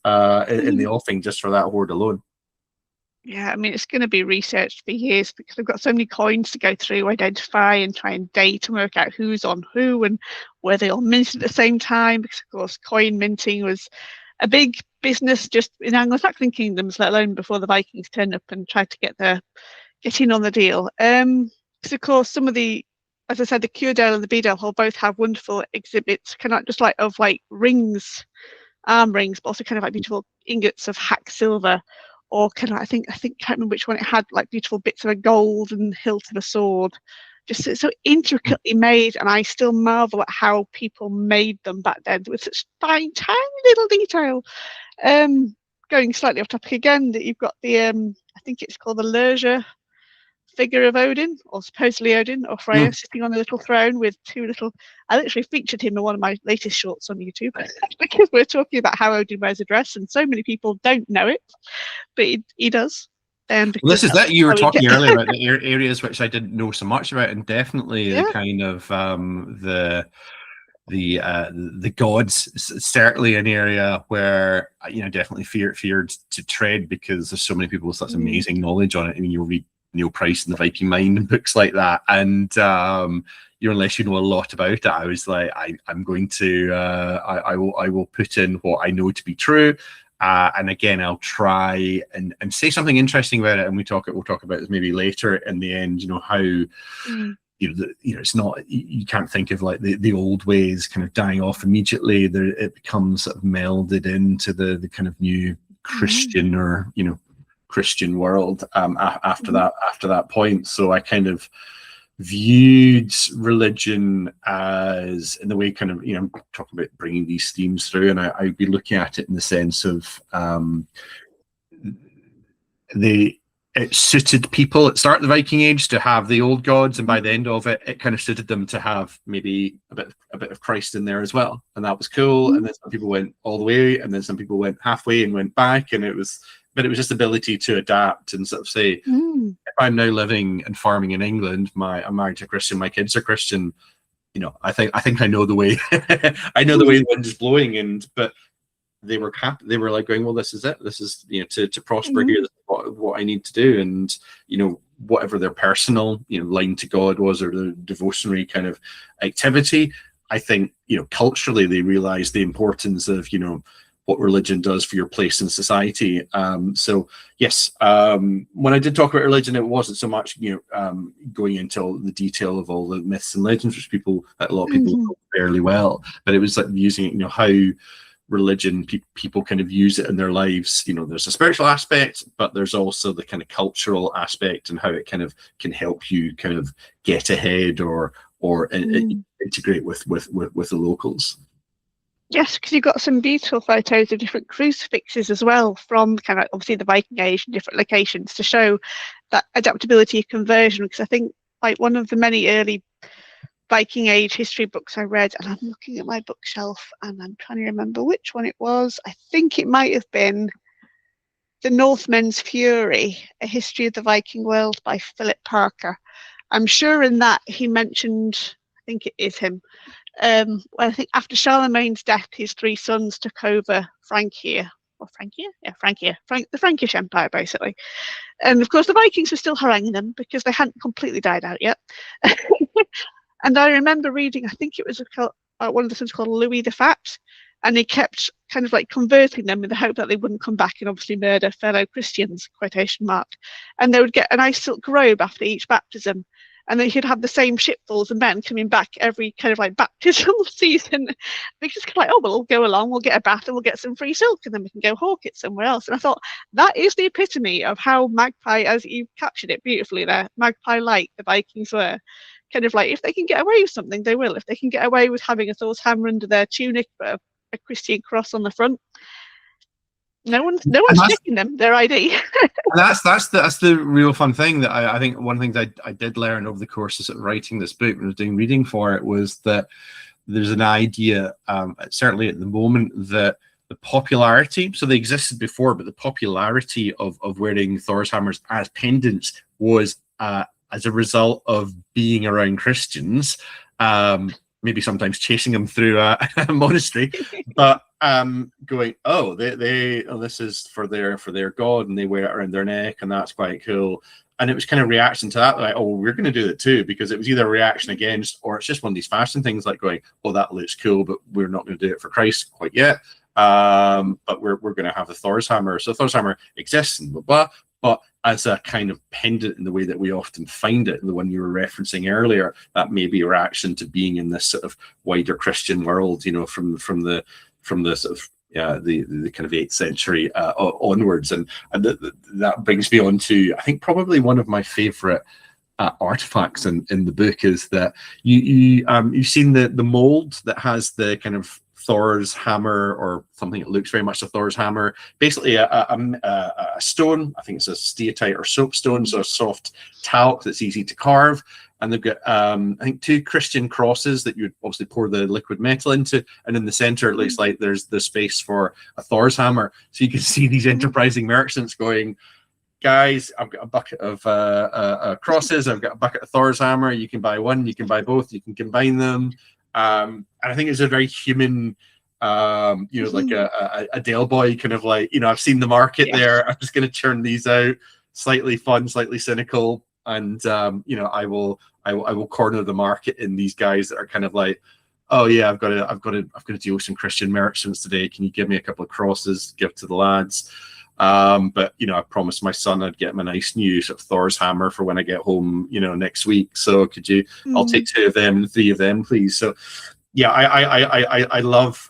in the offing just for that hoard alone. Yeah, I mean, it's going to be researched for years because they've got so many coins to go through, identify and try and date and work out who's on who and where they all minted at the same time, because of course coin minting was a big business just in Anglo-Saxon kingdoms, let alone before the Vikings turned up and tried to get in on the deal. Because of course some of the, as I said, the Curedale and the Bedale Hall both have wonderful exhibits, kind of just of rings, arm rings, but also kind of like beautiful ingots of hacked silver, or kind of I think can't remember which one it had, like beautiful bits of a gold and hilt of a sword, just so intricately made. And I still marvel at how people made them back then with such fine, tiny little detail. Going slightly off topic again, that you've got the I think it's called the Lurja figure of Odin, or supposedly Odin, or Freya, sitting on a little throne with two little. I literally featured him in one of my latest shorts on YouTube because we're talking about how Odin wears a dress, and so many people don't know it, but he does. Well, this is that you were talking earlier about the areas which I didn't know so much about, and definitely the kind of the gods, certainly an area where definitely feared to tread, because there's so many people with such amazing knowledge on it. I mean, you'll read Neil Price and the Viking Mind and books like that, and unless you know a lot about it, I was like, I'm going to I will put in what I know to be true, and again I'll try and say something interesting about it, and we'll talk about this maybe later in the end. How it's not, you can't think of like the old ways kind of dying off immediately. It becomes sort of melded into the kind of new Christian or Christian world after that point. So I kind of viewed religion as, in the way kind of talking about bringing these themes through, and I'd be looking at it in the sense of it suited people at the start of the Viking Age to have the old gods, and by the end of it, it kind of suited them to have maybe a bit of Christ in there as well, and that was cool. And then some people went all the way, and then some people went halfway and went back, and it was just ability to adapt and sort of say, if I'm now living and farming in England, I'm married to a Christian, my kids are Christian, I think I know the way. I know the way the wind is blowing, but they were happy. They were like going, well, this is it. This is to prosper here. This is what I need to do, and whatever their personal line to God was, or the devotionary kind of activity. I think culturally they realized the importance of what religion does for your place in society. So yes, when I did talk about religion, it wasn't so much going into the detail of all the myths and legends, which a lot of people know fairly well, but it was like using how religion, people kind of use it in their lives. There's a spiritual aspect, but there's also the kind of cultural aspect, and how it kind of can help you kind of get ahead or integrate with the locals. Yes, because you've got some beautiful photos of different crucifixes as well, from kind of obviously the Viking Age and different locations, to show that adaptability of conversion. Because I think like one of the many early Viking Age history books I read, and I'm looking at my bookshelf and I'm trying to remember which one it was. I think it might have been The Northmen's Fury, A History of the Viking World by Philip Parker. I'm sure in that he mentioned, I think it is him, well, I think after Charlemagne's death, his three sons took over Francia, the Frankish Empire, basically. And of course, the Vikings were still haranguing them because they hadn't completely died out yet. And I remember reading, I think it was one of the sons called Louis the Fat, and he kept kind of like converting them in the hope that they wouldn't come back and obviously murder fellow Christians, quotation mark. And they would get a nice silk robe after each baptism, and then he'd have the same shipfuls of men coming back every kind of like baptismal season, because like, oh, well, we'll go along, we'll get a bath and we'll get some free silk, and then we can go hawk it somewhere else. And I thought that is the epitome of how magpie, as you captured it beautifully there, magpie-like the Vikings were. Kind of like, if they can get away with something, they will. If they can get away with having a Thor's hammer under their tunic, but a Christian cross on the front, no one's checking them their ID. That's the real fun thing that I think one of the things I did learn over the course of, sort of writing this book when I was doing reading for it was that there's an idea, certainly at the moment, that the popularity, so they existed before, but the popularity of wearing Thor's hammers as pendants was as a result of being around Christians, maybe sometimes chasing them through a monastery, but going, oh, this is for their god, and they wear it around their neck, and that's quite cool. And it was kind of reaction to that, like, oh, we're going to do it too, because it was either a reaction against, or it's just one of these fashion things, like going, oh, that looks cool, but we're not going to do it for Christ quite yet. But we're going to have the Thor's hammer. So Thor's hammer exists and blah blah, but as a kind of pendant in the way that we often find it, the one you were referencing earlier, that may be a reaction to being in this sort of wider Christian world, you know, from the sort of the kind of 8th century onwards, and that brings me on to, I think, probably one of my favorite artifacts in the book is that you've seen the mold that has the kind of Thor's hammer, or something that looks very much like Thor's hammer, basically a stone. I think it's a steatite or soapstone, so a soft talc that's easy to carve. And they've got, I think, 2 Christian crosses that you would obviously pour the liquid metal into. And in the center, it looks like there's the space for a Thor's hammer. So you can see these enterprising merchants going, guys, I've got a bucket of crosses, I've got a bucket of Thor's hammer. You can buy one, you can buy both, you can combine them. And I think it's a very human, like a Dale boy kind of like, I've seen the market there. I'm just going to churn these out, slightly fun, slightly cynical, and I will corner the market in these guys that are kind of like, oh yeah, I've got to deal with some Christian merchants today. Can you give me a couple of crosses, give to the lads? But I promised my son I'd get him a nice new sort of Thor's hammer for when I get home, next week. So could you? I'll take 2 of them, 3 of them, please. So yeah, I love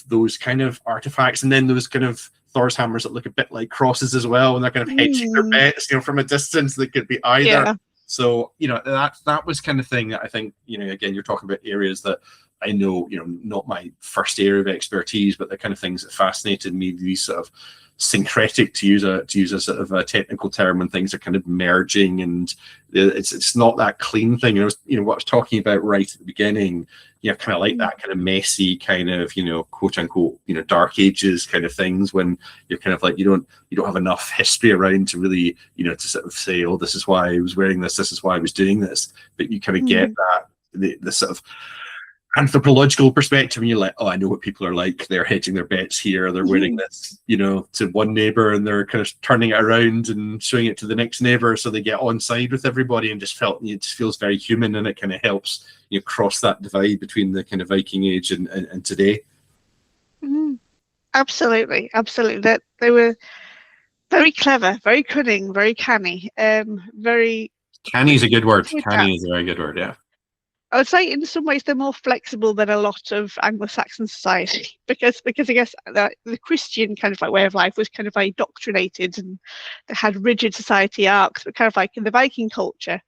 those kind of artifacts, and then those kind of Thor's hammers that look a bit like crosses as well, and they're kind of hedging their bets, from a distance. They could be either. Yeah. So that was kind of thing that I think, again, you're talking about areas that I know, not my first area of expertise, but the kind of things that fascinated me, these sort of syncretic, to use a sort of a technical term, when things are kind of merging, and it's not that clean thing. What I was talking about right at the beginning, kind of like that kind of messy kind of, quote unquote, dark ages kind of things, when you're kind of like, you don't have enough history around to really, to sort of say, oh, this is why I was wearing this is why I was doing this. But you kind of get that, the sort of anthropological perspective, and you're like, oh, I know what people are like. They're hedging their bets here. They're wearing this, to one neighbor, and they're kind of turning it around and showing it to the next neighbor, so they get on side with everybody, and it just feels very human, and it kind of helps cross that divide between the kind of Viking Age and today. Absolutely. That they were very clever, very cunning, very canny, very. Canny is a good word. Canny is a very good word. Yeah. I would say in some ways they're more flexible than a lot of Anglo-Saxon society, because I guess the Christian kind of like way of life was kind of very doctrinated, and they had rigid society arcs. But kind of like in the Viking culture,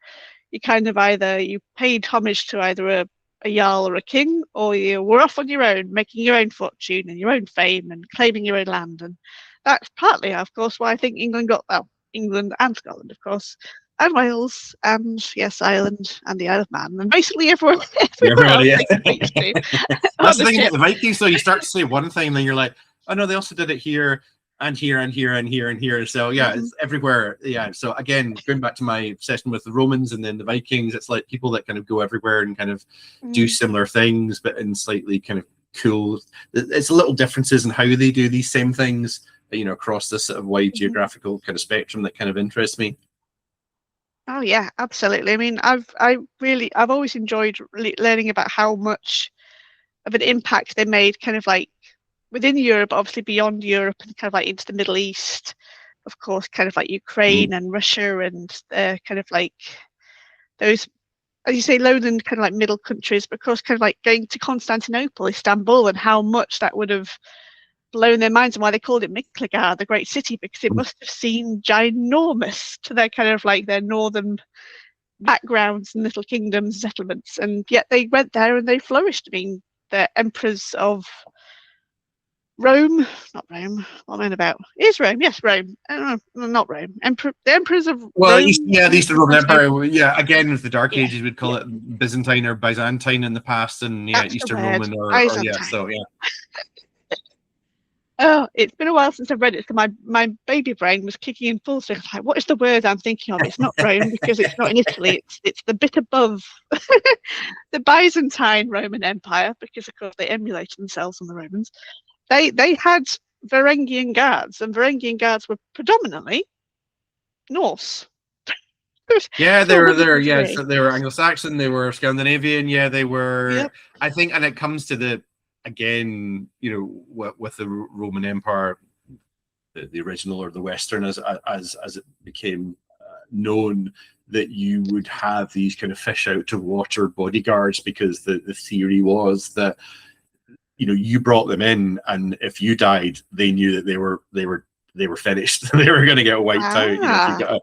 you kind of you paid homage to either a jarl or a king, or you were off on your own, making your own fortune and your own fame and claiming your own land. And that's partly, of course, why I think England and Scotland, of course, and Wales, and yes, Ireland, and the Isle of Man, and basically everywhere Everybody, else yeah. That's the thing about the Vikings, though. You start to say one thing, and then you're like, oh no, they also did it here, and here, and here, and here, and here. So yeah, it's everywhere. Yeah. So again, going back to my obsession with the Romans and then the Vikings, it's like people that kind of go everywhere and kind of do similar things, but in slightly kind of cool. It's little differences in how they do these same things, across this sort of wide geographical kind of spectrum that kind of interests me. Oh yeah, absolutely. I mean, I've always enjoyed learning about how much of an impact they made kind of like within Europe, obviously beyond Europe, and kind of like into the Middle East, of course, kind of like Ukraine and Russia, and kind of like those, as you say, lowland kind of like middle countries, but of course kind of like going to Constantinople, Istanbul, and how much that would have blown their minds, and why they called it Miklagar, the great city, because it must have seemed ginormous to their kind of like their northern backgrounds and little kingdoms, settlements, and yet they went there and they flourished. I mean, the emperors of Rome, not Rome, what am I about? Is Rome, yes, Rome. Not Rome. The emperors of Well, Rome. the Eastern Roman Empire, again, with the Dark Ages, we'd call yeah. it Byzantine or Byzantine in the past, and That's Eastern Roman or yeah, so yeah. Oh, it's been a while since I've read it, so my baby brain was kicking in full swing. Like, what is the word I'm thinking of? It's not Rome because it's not in Italy. It's the bit above the Byzantine Roman Empire, because of course they emulated themselves on the Romans. They had Varangian guards, and Varangian guards were predominantly Norse. Yeah, they were there. Yeah, so they were Anglo-Saxon. They were Scandinavian. Yeah, they were. Yep. I think, and it comes to the again, with the Roman Empire, the original or the Western, as it became known, that you would have these kind of fish out to water bodyguards, because the theory was that you brought them in, and if you died, they knew that they were finished. They were going to get wiped out.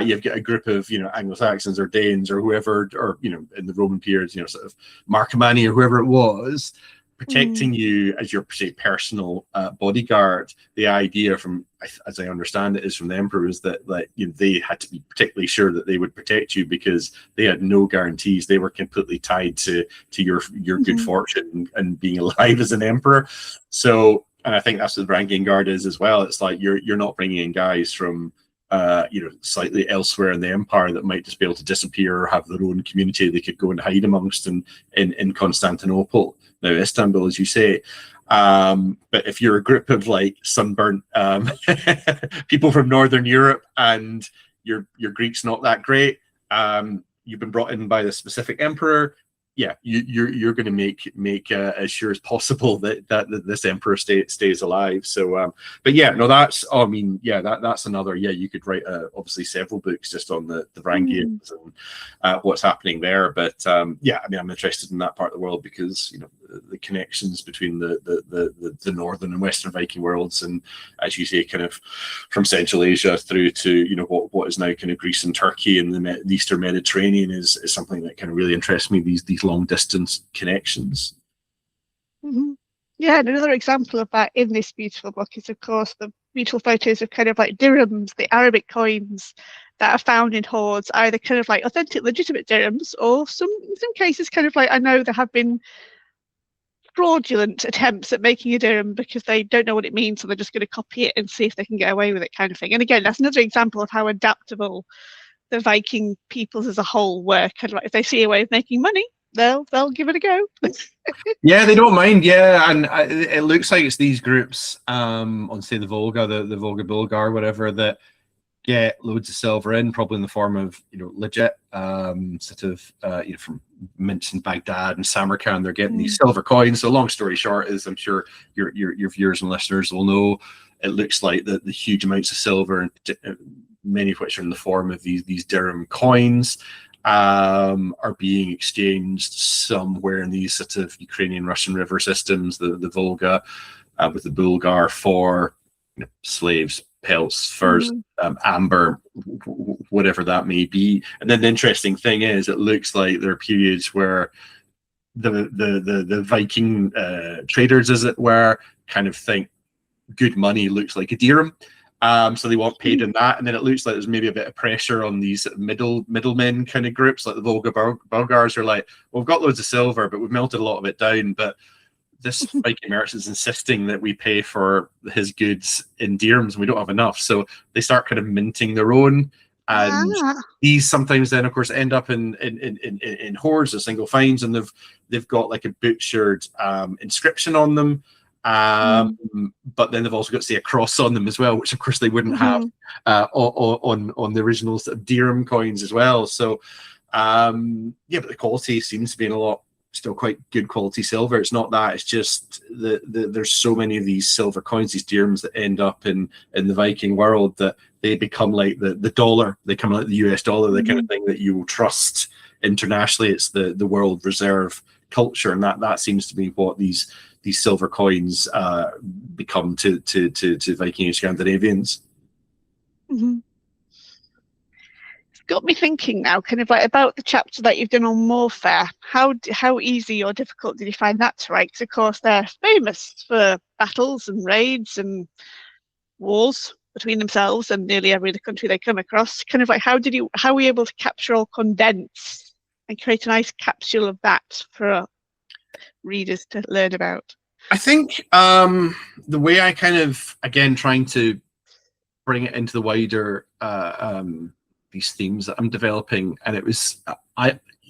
You've got a group of Anglo-Saxons or Danes or whoever, or in the Roman periods, sort of Marcomanni or whoever it was, protecting you as your, say, personal bodyguard. The idea, from as I understand it, is from the emperors that they had to be particularly sure that they would protect you, because they had no guarantees. They were completely tied to your good fortune and being alive as an emperor. So, and I think that's what the Varangian Guard is as well. It's like you're not bringing in guys from slightly elsewhere in the empire that might just be able to disappear or have their own community they could go and hide amongst in Constantinople. Now, Istanbul, as you say, but if you're a group of sunburnt people from Northern Europe, and your Greek's not that great, you've been brought in by the specific emperor. Yeah, you're going to make as sure as possible that this emperor stays alive. So, but yeah, no, that's that's another. Yeah, you could write obviously several books just on the Varangians and what's happening there. But yeah, I mean, I'm interested in that part of the world because the connections between the northern and western Viking worlds, and as you say, kind of from Central Asia through to what is now kind of Greece and Turkey and the Eastern Mediterranean is something that kind of really interests me. These long distance connections. Yeah, and another example of that in this beautiful book is, of course, the beautiful photos of kind of like dirhams, the Arabic coins that are found in hoards, either kind of like authentic, legitimate dirhams, or in some cases kind of like, I know there have been fraudulent attempts at making a dirham because they don't know what it means, so they're just going to copy it and see if they can get away with it, kind of thing. And again, that's another example of how adaptable the Viking peoples as a whole were. Kind of like, if they see a way of making money, they'll give it a go. Yeah, they don't mind. Yeah, and it looks like it's these groups on, say, the Volga, the Volga Bulgar, whatever, that get loads of silver in, probably in the form of legit sort of from mints in Baghdad and Samarkand. They're getting these silver coins. So long story short is, I'm sure your viewers and listeners will know, it looks like the huge amounts of silver, many of which are in the form of these dirham coins, are being exchanged somewhere in these sort of Ukrainian-Russian river systems, the Volga, with the Bulgar, for slaves, pelts, furs, amber, whatever that may be. And then the interesting thing is, it looks like there are periods where the Viking traders, as it were, kind of think good money looks like a dirham. So they want paid in that, and then it looks like there's maybe a bit of pressure on these middlemen kind of groups, like the Volga Bulgars, are like, well, we've got loads of silver, but we've melted a lot of it down. But this Viking merchant is insisting that we pay for his goods in dirhams, and we don't have enough. So they start kind of minting their own, and these sometimes then, of course, end up in hoards or single finds, and they've got like a butchered inscription on them. But then they've also got, say, a cross on them as well, which of course they wouldn't have on the original sort of dirham coins as well. So yeah, but the quality seems to be in a lot still quite good quality silver. It's not that. It's just there's so many of these silver coins, these dirhams, that end up in the Viking world that they become like the dollar. They become like the US dollar, the kind of thing that you will trust internationally. It's the world reserve culture, and that seems to be what these silver coins become to Viking Age Scandinavians. Mm-hmm. Got me thinking now, kind of like about the chapter that you've done on warfare. How easy or difficult did you find that to write? Because of course they're famous for battles and raids and wars between themselves and nearly every other country they come across. Kind of like how were you able to capture or condense and create a nice capsule of that for readers to learn about? I think the way I kind of, again, trying to bring it into the wider these themes that I'm developing, and it was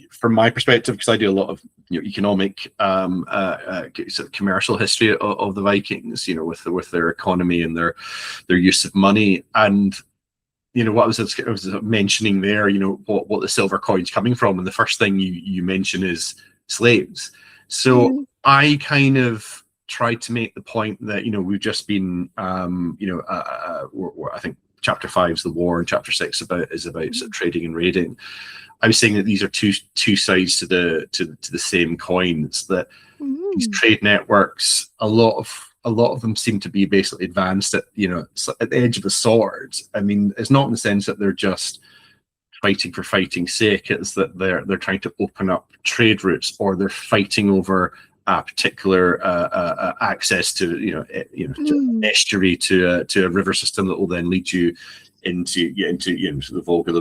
from my perspective, because I do a lot of economic sort of commercial history of the Vikings, with their economy and their use of money, and what I was mentioning there, what the silver coin's coming from, and the first thing you mention is slaves. So I kind of tried to make the point that we've just been I think chapter 5 is the war, and chapter 6 is about sort of trading and raiding. I was saying that these are two sides to the same coins. That these trade networks, a lot of them seem to be basically advanced at at the edge of the sword. I mean, it's not in the sense that they're just fighting for fighting's sake. It's that they're trying to open up trade routes, or they're fighting over a particular access to to estuary, to a river system that will then lead you into the Volga,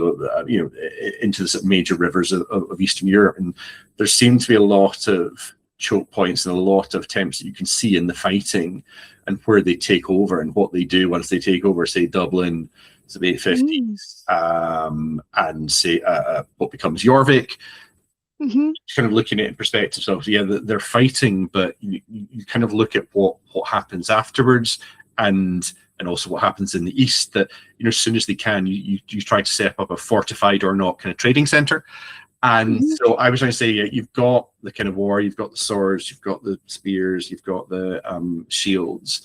into the sort of major rivers of Eastern Europe. And there seems to be a lot of choke points and a lot of attempts that you can see in the fighting, and where they take over and what they do once they take over, say Dublin, the 850s, and say what becomes Jorvik. Kind of looking at it in perspective. So they're fighting, but you kind of look at what happens afterwards, and also what happens in the east. That as soon as they can, you try to set up a fortified or not kind of trading center. And so I was trying to say, you've got the kind of war, you've got the swords, you've got the spears, you've got the shields,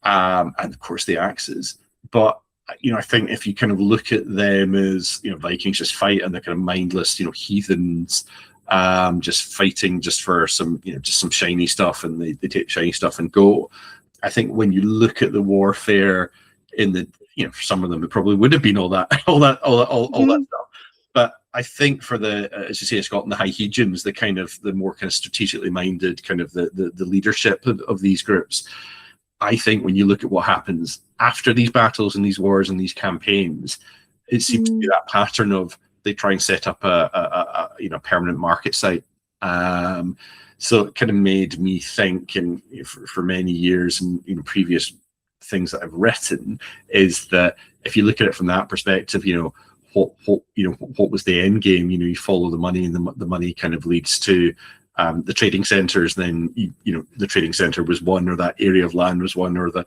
and of course the axes. But I think if you kind of look at them as Vikings just fight, and they're kind of mindless heathens, just fighting just for some just some shiny stuff, and they take shiny stuff and go. I think when you look at the warfare in the for some of them, it probably would have been all that stuff. But I think for the as you say, Scotland, the High Hegians, the more kind of strategically minded, kind of the leadership of these groups. I think when you look at what happens after these battles and these wars and these campaigns, it seems to be that pattern of they try and set up a permanent market site. So it kind of made me think, and for many years, and previous things that I've written, is that if you look at it from that perspective, what was the end game? You follow the money, and the money kind of leads to the trading centers. Then the trading center was one, or that area of land was one, or the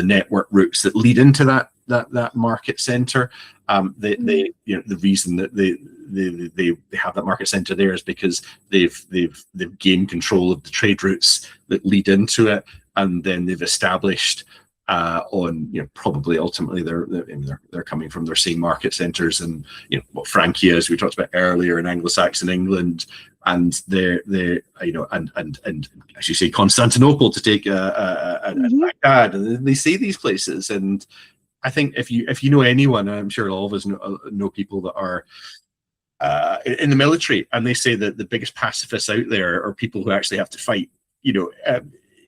network routes that lead into that market center. The reason that they have that market center there is because they've gained control of the trade routes that lead into it, and then they've established probably ultimately they're coming from their same market centers, and Francia, as we talked about earlier, in Anglo-Saxon England, and they're and as you say, Constantinople, to take and Baghdad, and they see these places. And I think if you know anyone, I'm sure all of us know people that are in the military, and they say that the biggest pacifists out there are people who actually have to fight.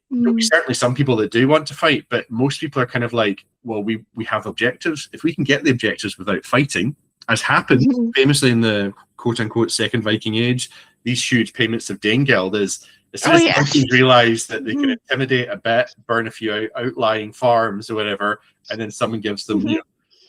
There'll be certainly some people that do want to fight, but most people are kind of like, well, we have objectives. If we can get the objectives without fighting, as happened famously in the quote-unquote Second Viking Age, these huge payments of Danegeld, as soon as the Vikings realise that they can intimidate a bit, burn a few outlying farms or whatever, and then someone gives them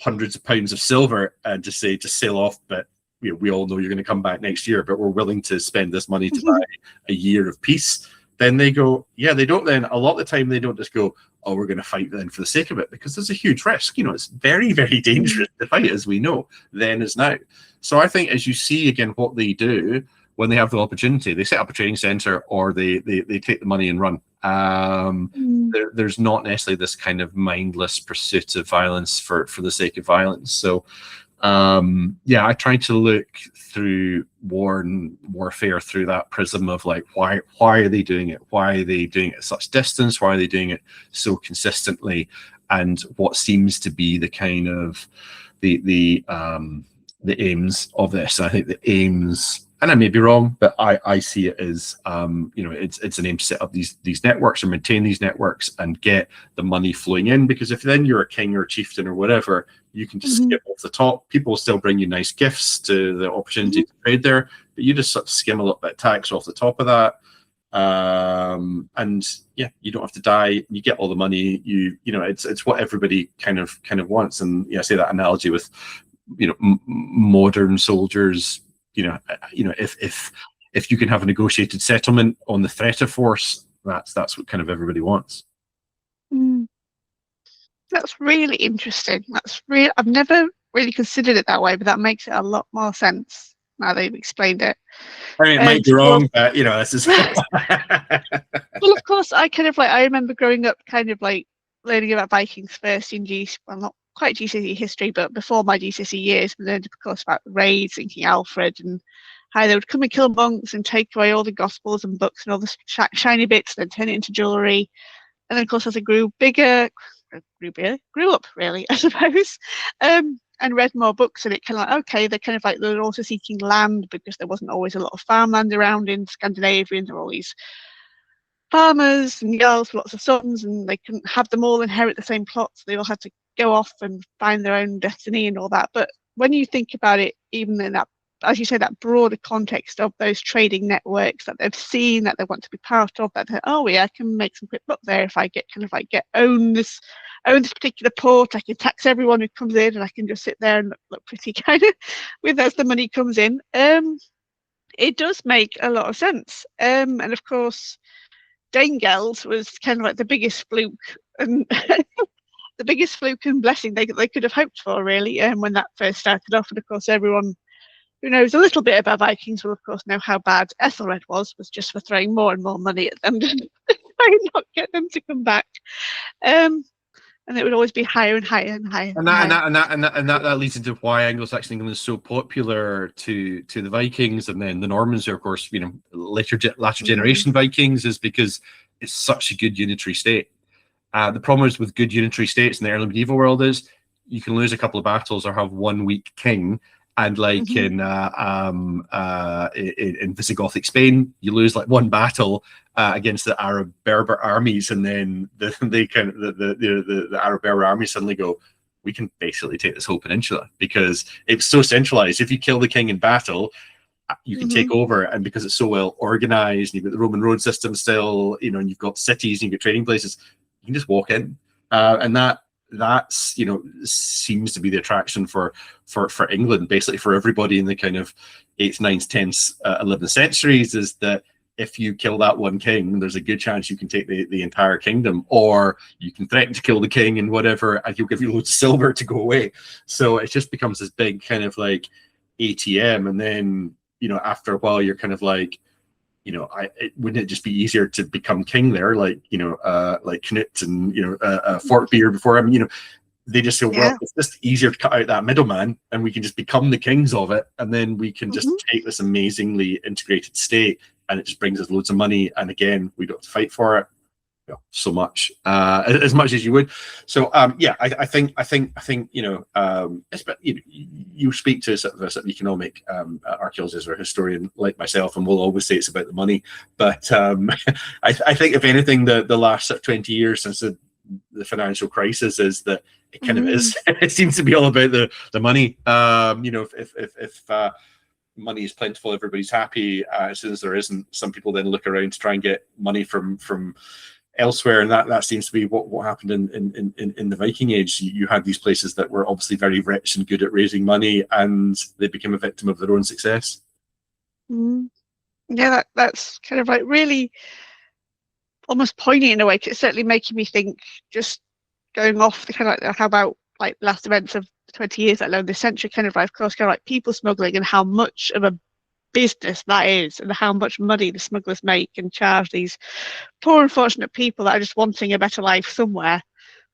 hundreds of pounds of silver and just say, just sail off, but we all know you're going to come back next year, but we're willing to spend this money to buy a year of peace. Then they go, they don't then, a lot of the time, they don't just go, oh, we're going to fight then for the sake of it, because there's a huge risk. It's very, very dangerous to fight, as we know, then as now. So I think as you see, again, what they do, when they have the opportunity, they set up a training center, or they take the money and run. There's not necessarily this kind of mindless pursuit of violence for the sake of violence. So I try to look through war and warfare through that prism of like, why are they doing it? Why are they doing it at such distance? Why are they doing it so consistently? And what seems to be the kind of the aims of this. I think the aims, and I may be wrong, but I see it as it's an aim to set up these networks or maintain these networks and get the money flowing in. Because if then you're a king or a chieftain or whatever, you can just skip off the top. People will still bring you nice gifts to the opportunity to trade there, but you just sort of skim a little bit of tax off the top of that. And yeah, you don't have to die. You get all the money. It's what everybody kind of wants. And I say that analogy with modern soldiers. If you can have a negotiated settlement on the threat of force, that's what kind of everybody wants. That's really interesting. I've never really considered it that way, but that makes it a lot more sense now they've explained it. I mean, it might be wrong, but this is. Well, of course, I remember growing up, kind of like learning about Vikings first in not quite GCSE history, but before my GCSE years, we learned, of course, about raids and King Alfred and how they would come and kill monks and take away all the gospels and books and all the shiny bits, then turn it into jewelry. And then, of course, as I grew up, really, I suppose, and read more books, and it kind of like, okay, they're also seeking land because there wasn't always a lot of farmland around in Scandinavia, and there were all these farmers and girls with lots of sons, and they couldn't have them all inherit the same plots. They all had to go off and find their own destiny and all that. But when you think about it, even in that, as you say, that broader context of those trading networks that they've seen, that they want to be part of, that I can make some quick buck there if I own this particular port. I can tax everyone who comes in, and I can just sit there and look pretty kind of with as the money comes in. It does make a lot of sense. And of course, Danegeld was kind of like the biggest fluke and the biggest fluke and blessing they could have hoped for, really, when that first started off. And of course, everyone who knows a little bit about Vikings will, of course, know how bad Ethelred was just for throwing more and more money at them to try and not get them to come back. And it would always be higher and higher and higher. And that leads into why Anglo-Saxon England is so popular to the Vikings, and then the Normans are, of course, latter generation Vikings, is because it's such a good unitary state. The problem is with good unitary states in the early medieval world is you can lose a couple of battles or have one weak king. And like in Visigothic Spain, you lose like one battle against the Arab Berber armies, and then the Arab Berber armies suddenly go, we can basically take this whole peninsula because it's so centralized. If you kill the king in battle, you can take over, and because it's so well organized, and you've got the Roman road system still, and you've got cities, and you've got trading places, you can just walk in, and that's seems to be the attraction for England, basically for everybody in the kind of 8th, 9th, 10th, 11th centuries, is that if you kill that one king, there's a good chance you can take the entire kingdom, or you can threaten to kill the king and whatever, and he'll give you loads of silver to go away. So it just becomes this big kind of like ATM, and then after a while you're kind of like, wouldn't it just be easier to become king there, like Knut and Forkbeard before him? They just say, well, it's just easier to cut out that middleman, and we can just become the kings of it, and then we can just take this amazingly integrated state, and it just brings us loads of money, and again, we don't have to fight for it so much, as much as you would. So I think you speak to sort of a economic archaeologist or a historian like myself, and we'll always say it's about the money. But I think if anything, the last 20 years since the financial crisis is that it kind of is. It seems to be all about the money. If money is plentiful, everybody's happy. As soon as there isn't, some people then look around to try and get money from elsewhere, and that seems to be what happened in the Viking Age. You had these places that were obviously very rich and good at raising money, and they became a victim of their own success. Yeah, that's kind of like really almost poignant in a way, 'cause it's certainly making me think, just going off the kind of like, how about like last events of 20 years, let alone this century, kind of like, of course, kind of like people smuggling, and how much of a business that is, and how much money the smugglers make and charge these poor unfortunate people that are just wanting a better life somewhere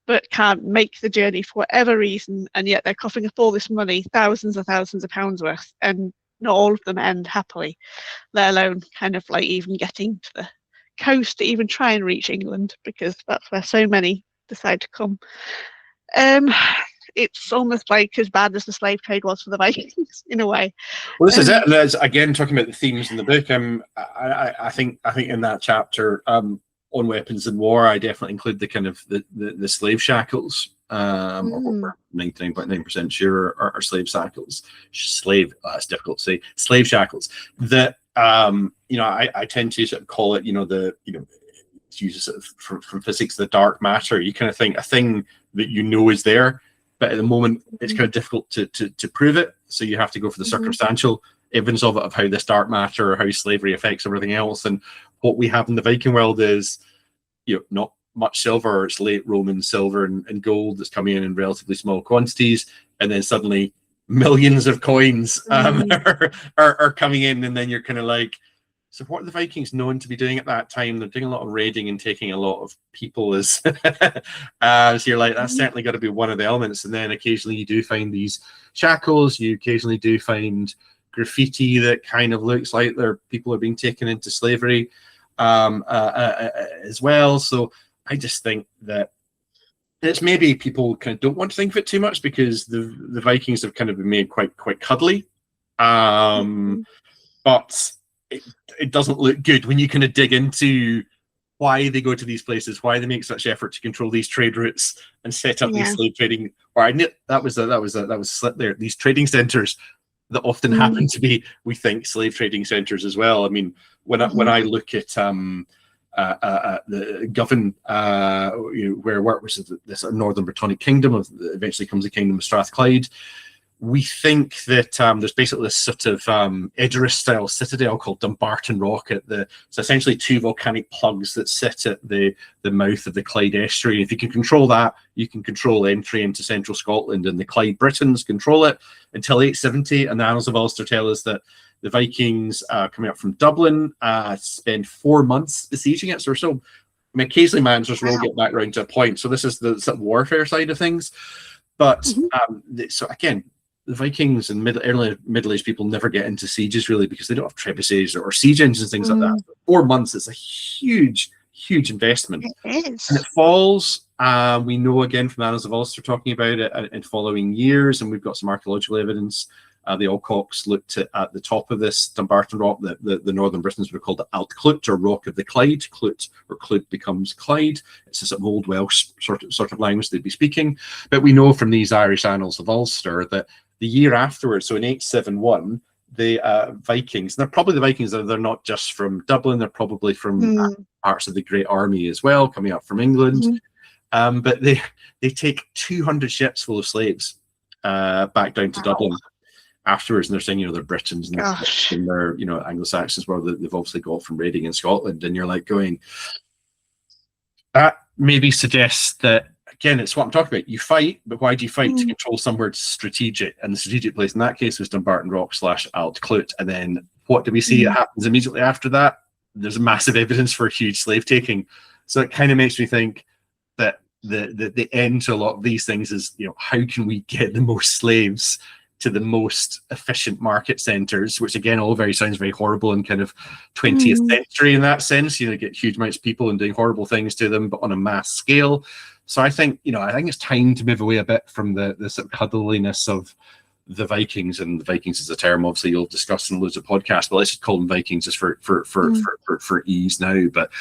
but can't make the journey for whatever reason, and yet they're coughing up all this money, thousands of pounds worth, and not all of them end happily, let alone kind of like even getting to the coast to even try and reach England, because that's where so many decide to come. It's almost like as bad as the slave trade was for the Vikings in a way. Well, this is it, and as, again, talking about the themes in the book, I think in that chapter on weapons and war, I definitely include the kind of the slave shackles. Or 99.9% sure are slave shackles. It's difficult to say. Slave shackles that I tend to sort of call it, use sort of from physics, the dark matter. You kind of think a thing that is there, but at the moment it's kind of difficult to prove it. So you have to go for the circumstantial evidence of it, of how this dark matter or how slavery affects everything else. And what we have in the Viking world is, not much silver. It's late Roman silver and gold that's coming in relatively small quantities, and then suddenly millions of coins are coming in, and then you're kind of like, so what are the Vikings known to be doing at that time? They're doing a lot of raiding and taking a lot of people as so you're like, that's certainly got to be one of the elements. And then occasionally you do find these shackles, you occasionally do find graffiti that kind of looks like people are being taken into slavery as well. So I just think that it's maybe people kind of don't want to think of it too much, because the Vikings have kind of been made quite cuddly, but it doesn't look good when you kind of dig into why they go to these places, why they make such effort to control these trade routes and set up these slave trading. Or that was slit there. These trading centers that often happen to be, we think, slave trading centers as well. I mean, when I look at the Govan, where was it, this Northern Brittonic Kingdom of eventually comes the Kingdom of Strathclyde. We think that there's basically this sort of Edoras-style citadel called Dumbarton Rock it's essentially two volcanic plugs that sit at the mouth of the Clyde estuary. If you can control that, you can control entry into central Scotland, and the Clyde Britons control it until 870. And the Annals of Ulster tell us that the Vikings coming up from Dublin spend 4 months besieging it. So we're still, occasionally managers will get back around to a point. So this is the sort of warfare side of things. But so again, the Vikings and early Middle-aged people never get into sieges really, because they don't have trebuchets or siege engines and things like that. 4 months is a huge investment. It is. And it falls. We know again from the Annals of Ulster talking about it in following years, and we've got some archaeological evidence. The Alcox looked at the top of this Dumbarton Rock that the Northern Britons would have called the Altclut, or Rock of the Clyde. Clut becomes Clyde. It's a sort of old Welsh sort of language they'd be speaking. But we know from these Irish Annals of Ulster that the year afterwards, so in 871, the Vikings, and they're probably the Vikings, they're not just from Dublin, they're probably from parts of the Great Army as well, coming up from England. But they take 200 ships full of slaves back down to Dublin afterwards, and they're saying, they're Britons and they're Anglo-Saxons, where they've obviously got from raiding in Scotland. And you're like going, that maybe suggests that, again, it's what I'm talking about. You fight, but why do you fight? To control somewhere strategic, and the strategic place in that case was Dumbarton Rock / Altclut. And then what do we see? It happens immediately after that. There's massive evidence for huge slave taking. So it kind of makes me think that the end to a lot of these things is, how can we get the most slaves to the most efficient market centers, which again sounds very horrible and kind of 20th century in that sense. Get huge amounts of people and doing horrible things to them, but on a mass scale. So I think it's time to move away a bit from the sort of cuddliness of the Vikings, and the Vikings is a term obviously you'll discuss in loads of podcasts, but let's just call them Vikings just for ease now. But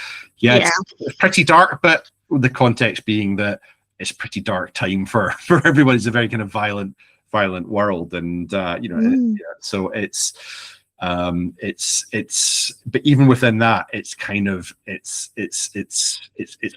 it's pretty dark, but the context being that it's a pretty dark time for everybody. It's a very kind of violent world, and so it's but even within that, it's kind of it's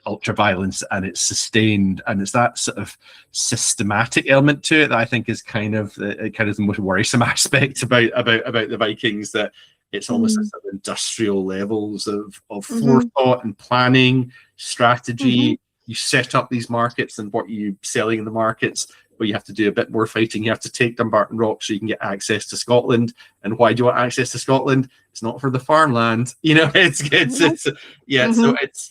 ultra violence, and it's sustained, and it's that sort of systematic element to it that I think is kind of the most worrisome aspect about the Vikings, that it's almost at industrial levels of forethought and planning, strategy. You set up these markets, and what you selling in the markets but you have to do a bit more fighting. You have to take Dumbarton Rock so you can get access to Scotland. And why do you want access to Scotland? It's not for the farmland, it's yeah. Mm-hmm. So it's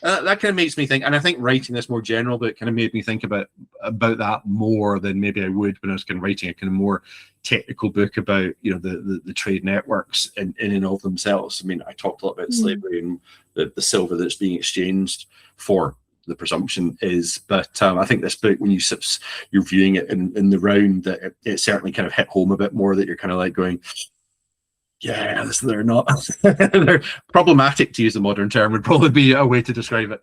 that kind of makes me think, and I think writing this more general book kind of made me think about that more than maybe I would when I was kind of writing a kind of more technical book about the trade networks in and of themselves. I mean, I talked a lot about slavery and the silver that's being exchanged for the presumption is, but I think this book, when you're viewing it in the round, that it certainly kind of hit home a bit more, that you're kind of like going, yeah, they're not they're problematic, to use a modern term would probably be a way to describe it.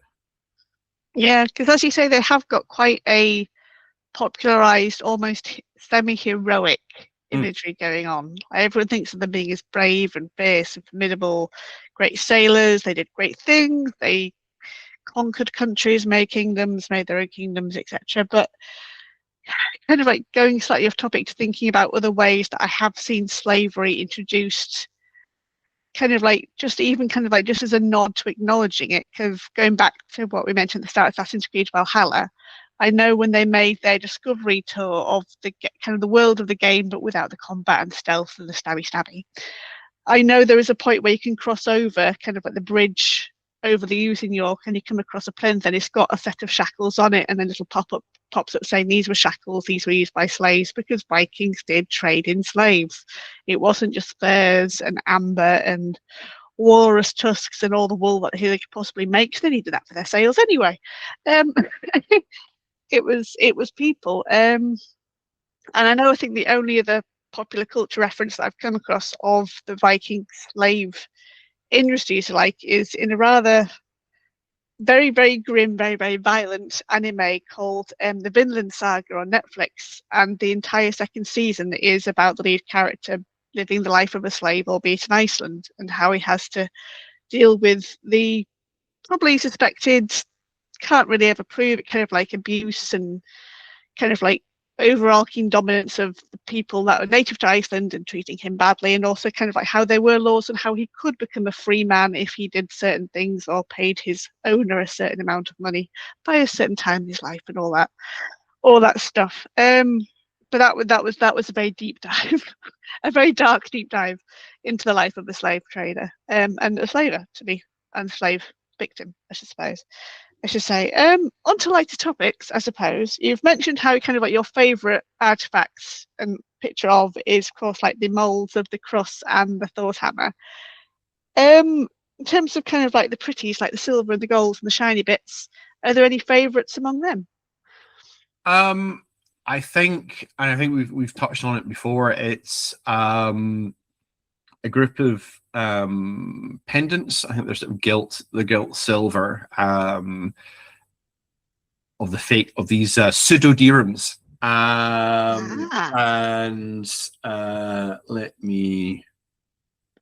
Yeah, because as you say, they have got quite a popularized, almost semi-heroic imagery going on. Everyone thinks of them being as brave and fierce and formidable, great sailors. They did great things. They conquered countries, made kingdoms, made their own kingdoms, etc. But kind of like going slightly off topic to thinking about other ways that I have seen slavery introduced, kind of like just as a nod to acknowledging it, because going back to what we mentioned at the start of Assassin's Creed Valhalla, I know when they made their discovery tour of the kind of the world of the game, but without the combat and stealth and the stabby, I know there is a point where you can cross over kind of like the bridge over the Ouse in York, and you come across a plinth and it's got a set of shackles on it, and a little pops up saying these were shackles, these were used by slaves, because Vikings did trade in slaves. It wasn't just furs and amber and walrus tusks and all the wool that they could possibly make, because they needed that for their sails anyway. It was people, and I think the only other popular culture reference that I've come across of the Viking slave industries is in a rather very, very grim, very, very violent anime called the Vinland Saga on Netflix, and the entire second season is about the lead character living the life of a slave, albeit in Iceland, and how he has to deal with the probably suspected, can't really ever prove it, kind of like abuse and kind of like overarching dominance of the people that are native to Iceland and treating him badly, and also kind of like how there were laws and how he could become a free man if he did certain things or paid his owner a certain amount of money by a certain time in his life, and all that stuff. But that was a very deep dive, a very dark deep dive into the life of the slave trader and a slaver, and slave victim, I should say. On to lighter topics, I suppose. You've mentioned how kind of like your favourite artifacts and picture of is, of course, like the moulds of the cross and the Thor's hammer. In terms of kind of like the pretties, like the silver and the gold and the shiny bits, are there any favourites among them? I think we've touched on it before. It's a group of pendants. I think there's the gilt silver of the fate of these pseudodirhams. And let me,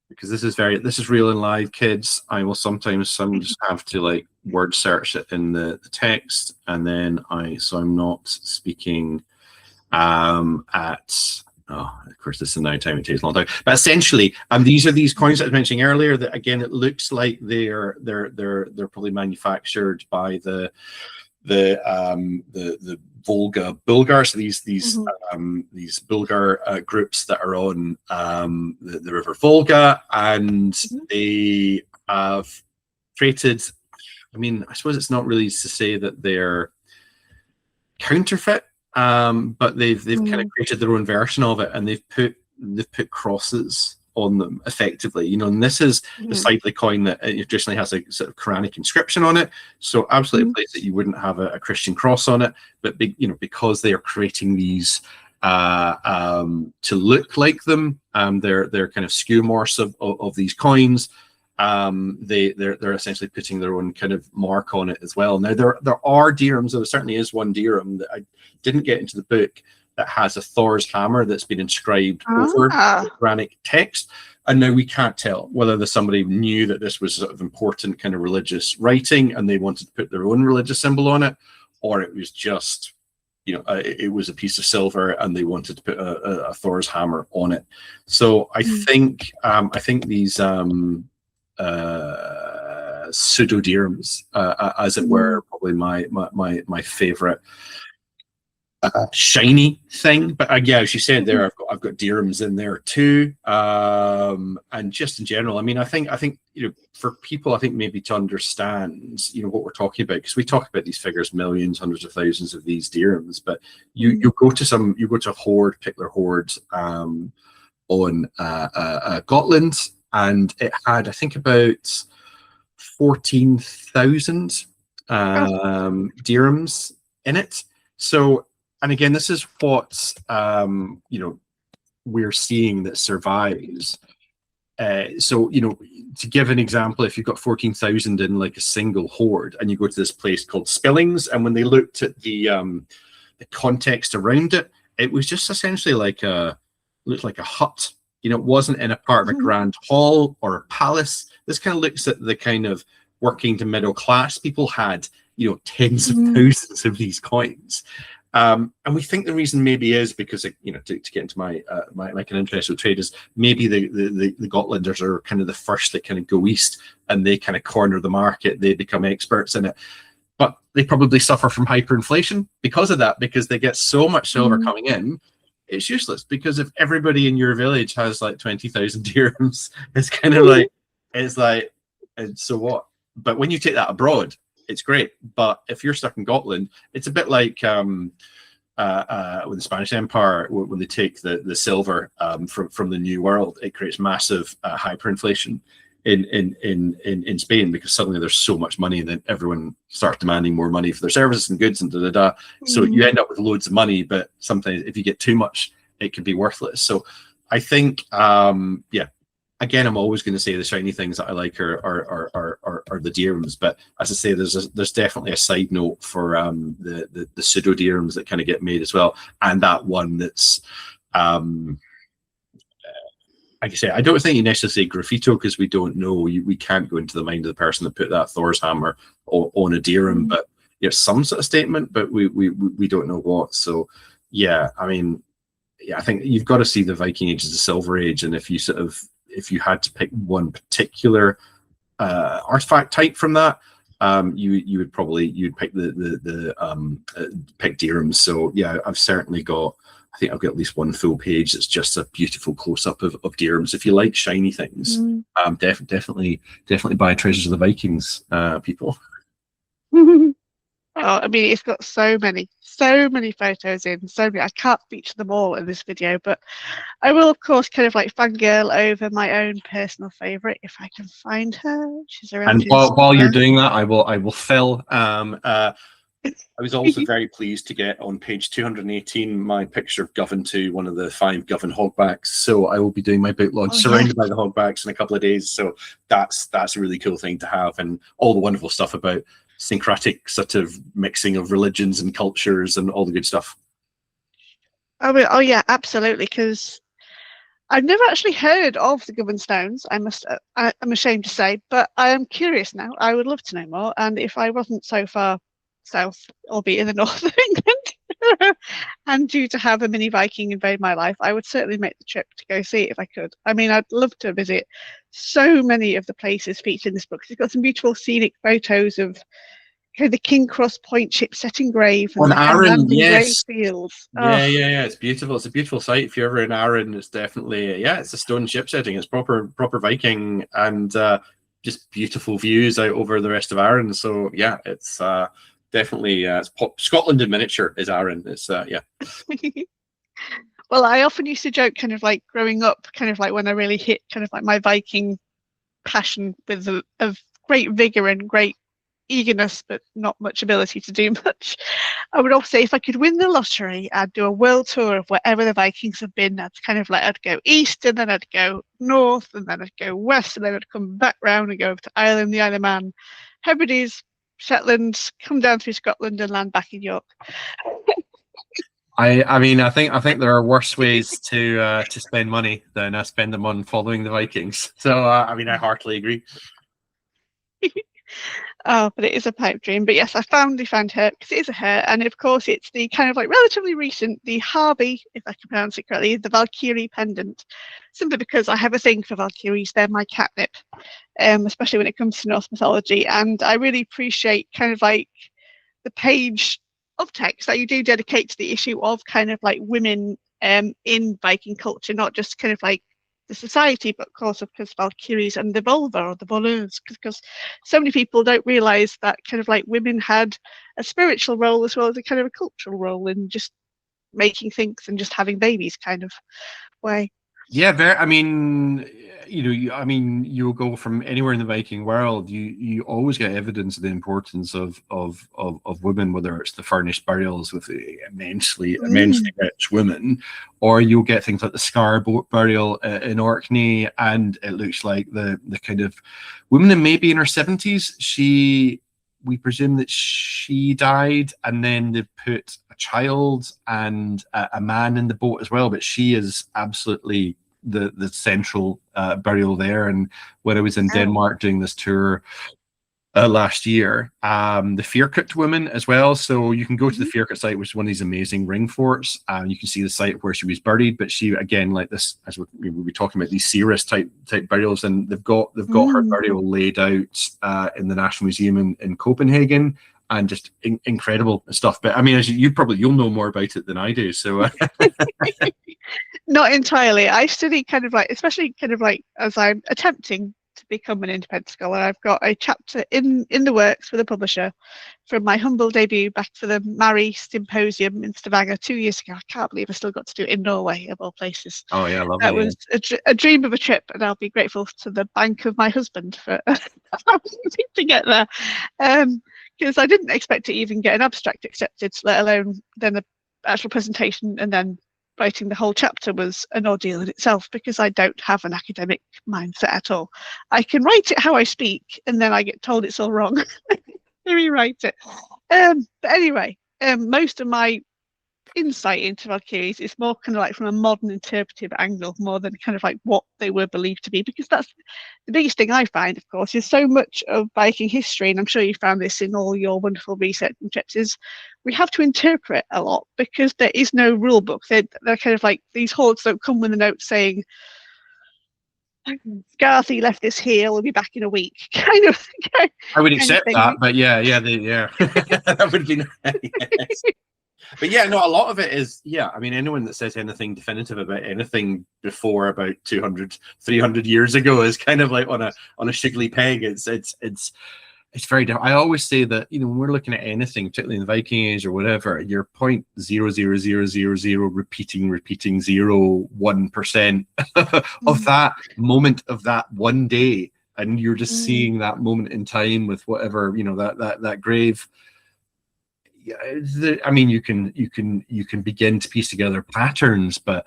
because this is real and live, kids. I will sometimes just have to like word search it in the text, and then so I'm not speaking of course, this is now time it takes a long time. But essentially, these are these coins that I was mentioning earlier. That again, it looks like they're probably manufactured by the Volga Bulgar. So these Bulgar groups that are on the River Volga, and they have created. I mean, I suppose it's not really to say that they're counterfeit. But they've kind of created their own version of it, and they've put crosses on them effectively, and this is the side of the coin that traditionally has a sort of Quranic inscription on it, so absolutely a place that you wouldn't have a Christian cross on it, but because they are creating these to look like them, they're kind of skewmorphs of these coins. They're essentially putting their own kind of mark on it as well. Now there are dirhams. There certainly is one dirham that I didn't get into the book that has a Thor's hammer that's been inscribed over the Quranic text. And now we can't tell whether somebody knew that this was sort of important kind of religious writing and they wanted to put their own religious symbol on it, or it was just it was a piece of silver and they wanted to put a Thor's hammer on it. So I think these pseudodirhams, as it were, probably my favorite. shiny thing. But yeah, as you said there, I've got dirhams in there too, and just in general, I mean, I think for people, I think maybe to understand what we're talking about, because we talk about these figures, millions, hundreds of thousands of these dirhams, but you go to a hoard, particular hoard on Gotland, and it had, I think, about 14,000 dirhams in it. So, and again, this is what we're seeing that survives. So, to give an example, if you've got 14,000 in like a single hoard, and you go to this place called Spillings, and when they looked at the context around it, it was just essentially looked like a hut. It wasn't in a part of a grand hall or a palace. This kind of looks at the kind of working to middle class people had, tens of thousands of these coins. And we think the reason maybe is because, to get into my kind of interest with trade, is maybe the Gotlanders are kind of the first that kind of go east, and they kind of corner the market. They become experts in it. But they probably suffer from hyperinflation because of that, because they get so much silver coming in, it's useless. Because if everybody in your village has like 20,000 dirhams, it's kind of like, and so what? But when you take that abroad, it's great. But if you're stuck in Gotland, it's a bit like with the Spanish Empire, when they take the silver from the New World, it creates massive hyperinflation in Spain, because suddenly there's so much money, and then everyone starts demanding more money for their services and goods and da. So you end up with loads of money, but sometimes if you get too much, it can be worthless. So I think, again, I'm always going to say the shiny things that I like are the dirhams, but as I say, there's definitely a side note for the pseudo dirhams that kind of get made as well, and that one that's like I say, I don't think you necessarily say graffito, because we don't know. We can't go into the mind of the person that put that Thor's hammer on a dirham, but some sort of statement, but we don't know what. So yeah, I mean, I think you've got to see the Viking Age as a Silver Age, and if you had to pick one particular artifact type from that, you'd pick pick dirhams. So yeah, I think I've got at least one full page that's just a beautiful close-up of dirhams. If you like shiny things, definitely buy Treasures of the Vikings, people. Oh, I mean, it's got so many photos in, so many. I can't feature them all in this video, but I will, of course, kind of like fangirl over my own personal favorite if I can find her. She's around. And while you're doing that, I will fill. I was also very pleased to get on page 218 my picture of Govan 2, one of the 5 Govan hogbacks. So I will be doing my booklog surrounded by the hogbacks in a couple of days. So that's a really cool thing to have, and all the wonderful stuff about syncretic sort of mixing of religions and cultures and all the good stuff. Oh yeah, absolutely. Because I've never actually heard of the Govan stones. I'm ashamed to say, but I am curious now. I would love to know more. And if I wasn't so far south, albeit in the north of England, and due to have a mini Viking invade my life, I would certainly make the trip to go see it if I could. I mean, I'd love to visit so many of the places featured in this book. It's got some beautiful scenic photos of the King Cross Point ship set in grave and Arran, yes, fields. Yeah, it's beautiful. It's a beautiful site. If you're ever in Arran, it's definitely it's a stone ship setting. It's proper Viking, and just beautiful views out over the rest of Arran. So yeah, it's definitely it's Scotland in miniature is Arran. It's Well, I often used to joke, kind of like growing up, kind of like when I really hit kind of like my Viking passion with of great vigor and great eagerness, but not much ability to do much. I would also say if I could win the lottery, I'd do a world tour of wherever the Vikings have been. I'd kind of like, I'd go east, and then I'd go north, and then I'd go west, and then I'd come back round and go over to Ireland, the Isle of Man, Hebrides, Shetland, come down through Scotland, and land back in York. I mean, I think there are worse ways to spend money than spend them on following the Vikings. So I mean, I heartily agree. Oh, but it is a pipe dream. But yes, I finally found her, because it is a her, and of course it's the kind of like relatively recent, the Harby, if I can pronounce it correctly, the Valkyrie pendant. Simply because I have a thing for Valkyries. They're my catnip, especially when it comes to Norse mythology, and I really appreciate kind of like the page text that you do dedicate to the issue of kind of like women in Viking culture, not just kind of like the society, but of course of Valkyries and the vulva or the voleurs, because so many people don't realize that kind of like women had a spiritual role as well as a kind of a cultural role in just making things and just having babies kind of way. Yeah, very. I mean, you'll go from anywhere in the Viking world. You always get evidence of the importance of women, whether it's the furnished burials with the immensely rich women, or you'll get things like the scar burial in Orkney, and it looks like the kind of woman in maybe in her 70s. We presume that she died, and then they put a child and a man in the boat as well. But she is absolutely the central burial there. And when I was in Denmark doing this tour last year, the Firkut woman as well. So you can go to the Firkut site, which is one of these amazing ring forts, and you can see the site where she was buried. But she, again, like this, as we were talking about, these Ceres type burials, and they've got her burial laid out in the National Museum in Copenhagen, and just incredible stuff. But I mean, as you'll know more about it than I do. So not entirely. I study kind of like, especially kind of like as I'm attempting to become an independent scholar, I've got a chapter in the works with a publisher from my humble debut back for the Mari Symposium in Stavanger 2 years ago. I can't believe I still got to do it in Norway, of all places. Oh yeah, lovely. That was a dream of a trip, and I'll be grateful to the bank of my husband for to get there, because I didn't expect to even get an abstract accepted, let alone then the actual presentation, and then writing the whole chapter was an ordeal in itself, because I don't have an academic mindset at all. I can write it how I speak, and then I get told it's all wrong. Rewrite it. But anyway, most of my insight into Valkyries is more kind of like from a modern interpretive angle, more than kind of like what they were believed to be, because that's the biggest thing I find, of course, is so much of Viking history, and I'm sure you found this in all your wonderful research and trips, is we have to interpret a lot because there is no rule book. They're kind of like, these hoards don't come with a note saying Garthy left this here, we'll be back in a week, kind of. I would accept that, but yeah, that would be nice. But yeah, no, a lot of it is, I mean, anyone that says anything definitive about anything before about 200, 300 years ago is kind of like on a shiggly peg. It's very different. I always say that, when we're looking at anything, particularly in the Viking Age or whatever, you're 0.00000 repeating 0.01% of that moment of that one day, and you're just seeing that moment in time with whatever, that grave. I mean, you can begin to piece together patterns, but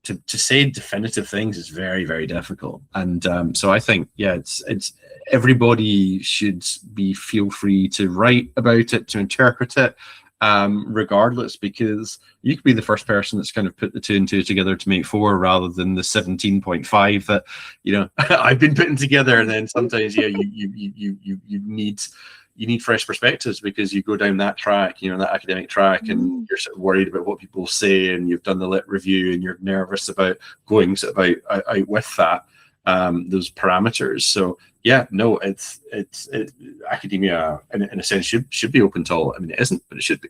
to say definitive things is very, very difficult. And so I think, it's everybody should feel free to write about it, to interpret it, regardless, because you could be the first person that's kind of put the 2 and 2 together to make 4, rather than the 17.5 that I've been putting together. And then sometimes you need fresh perspectives, because you go down that track, that academic track, and you're sort of worried about what people say, and you've done the lit review, and you're nervous about going sort of out with that, those parameters. So it's academia in a sense should be open to all. I mean, it isn't, but it should be.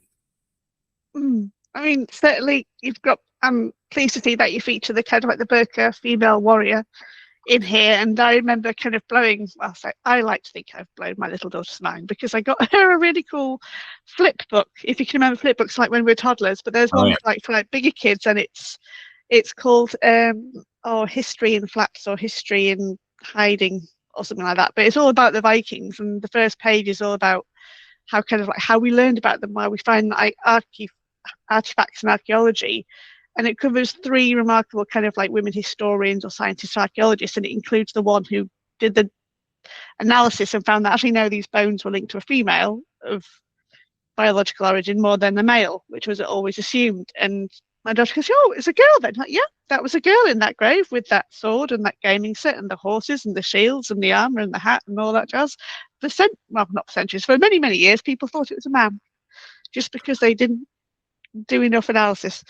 I mean, certainly you've got. I'm pleased to see that you feature the kind of like the Burka female warrior in here, and I remember kind of blowing, I like to think I've blown my little daughter's mind, because I got her a really cool flip book, if you can remember flip books, like when we were toddlers, but there's one for like bigger kids, and it's called History in Flats, or History in Hiding, or something like that, but it's all about the Vikings, and the first page is all about how kind of like how we learned about them, why we find like artifacts and archaeology. And it covers 3 remarkable kind of like women historians or scientists, archaeologists, and it includes the one who did the analysis and found that actually no, these bones were linked to a female of biological origin more than the male, which was always assumed. And my daughter goes, "Oh, it's a girl then." Like, yeah, that was a girl in that grave with that sword and that gaming set and the horses and the shields and the armor and the hat and all that jazz. Not for centuries, for many, many years, people thought it was a man, just because they didn't do enough analysis.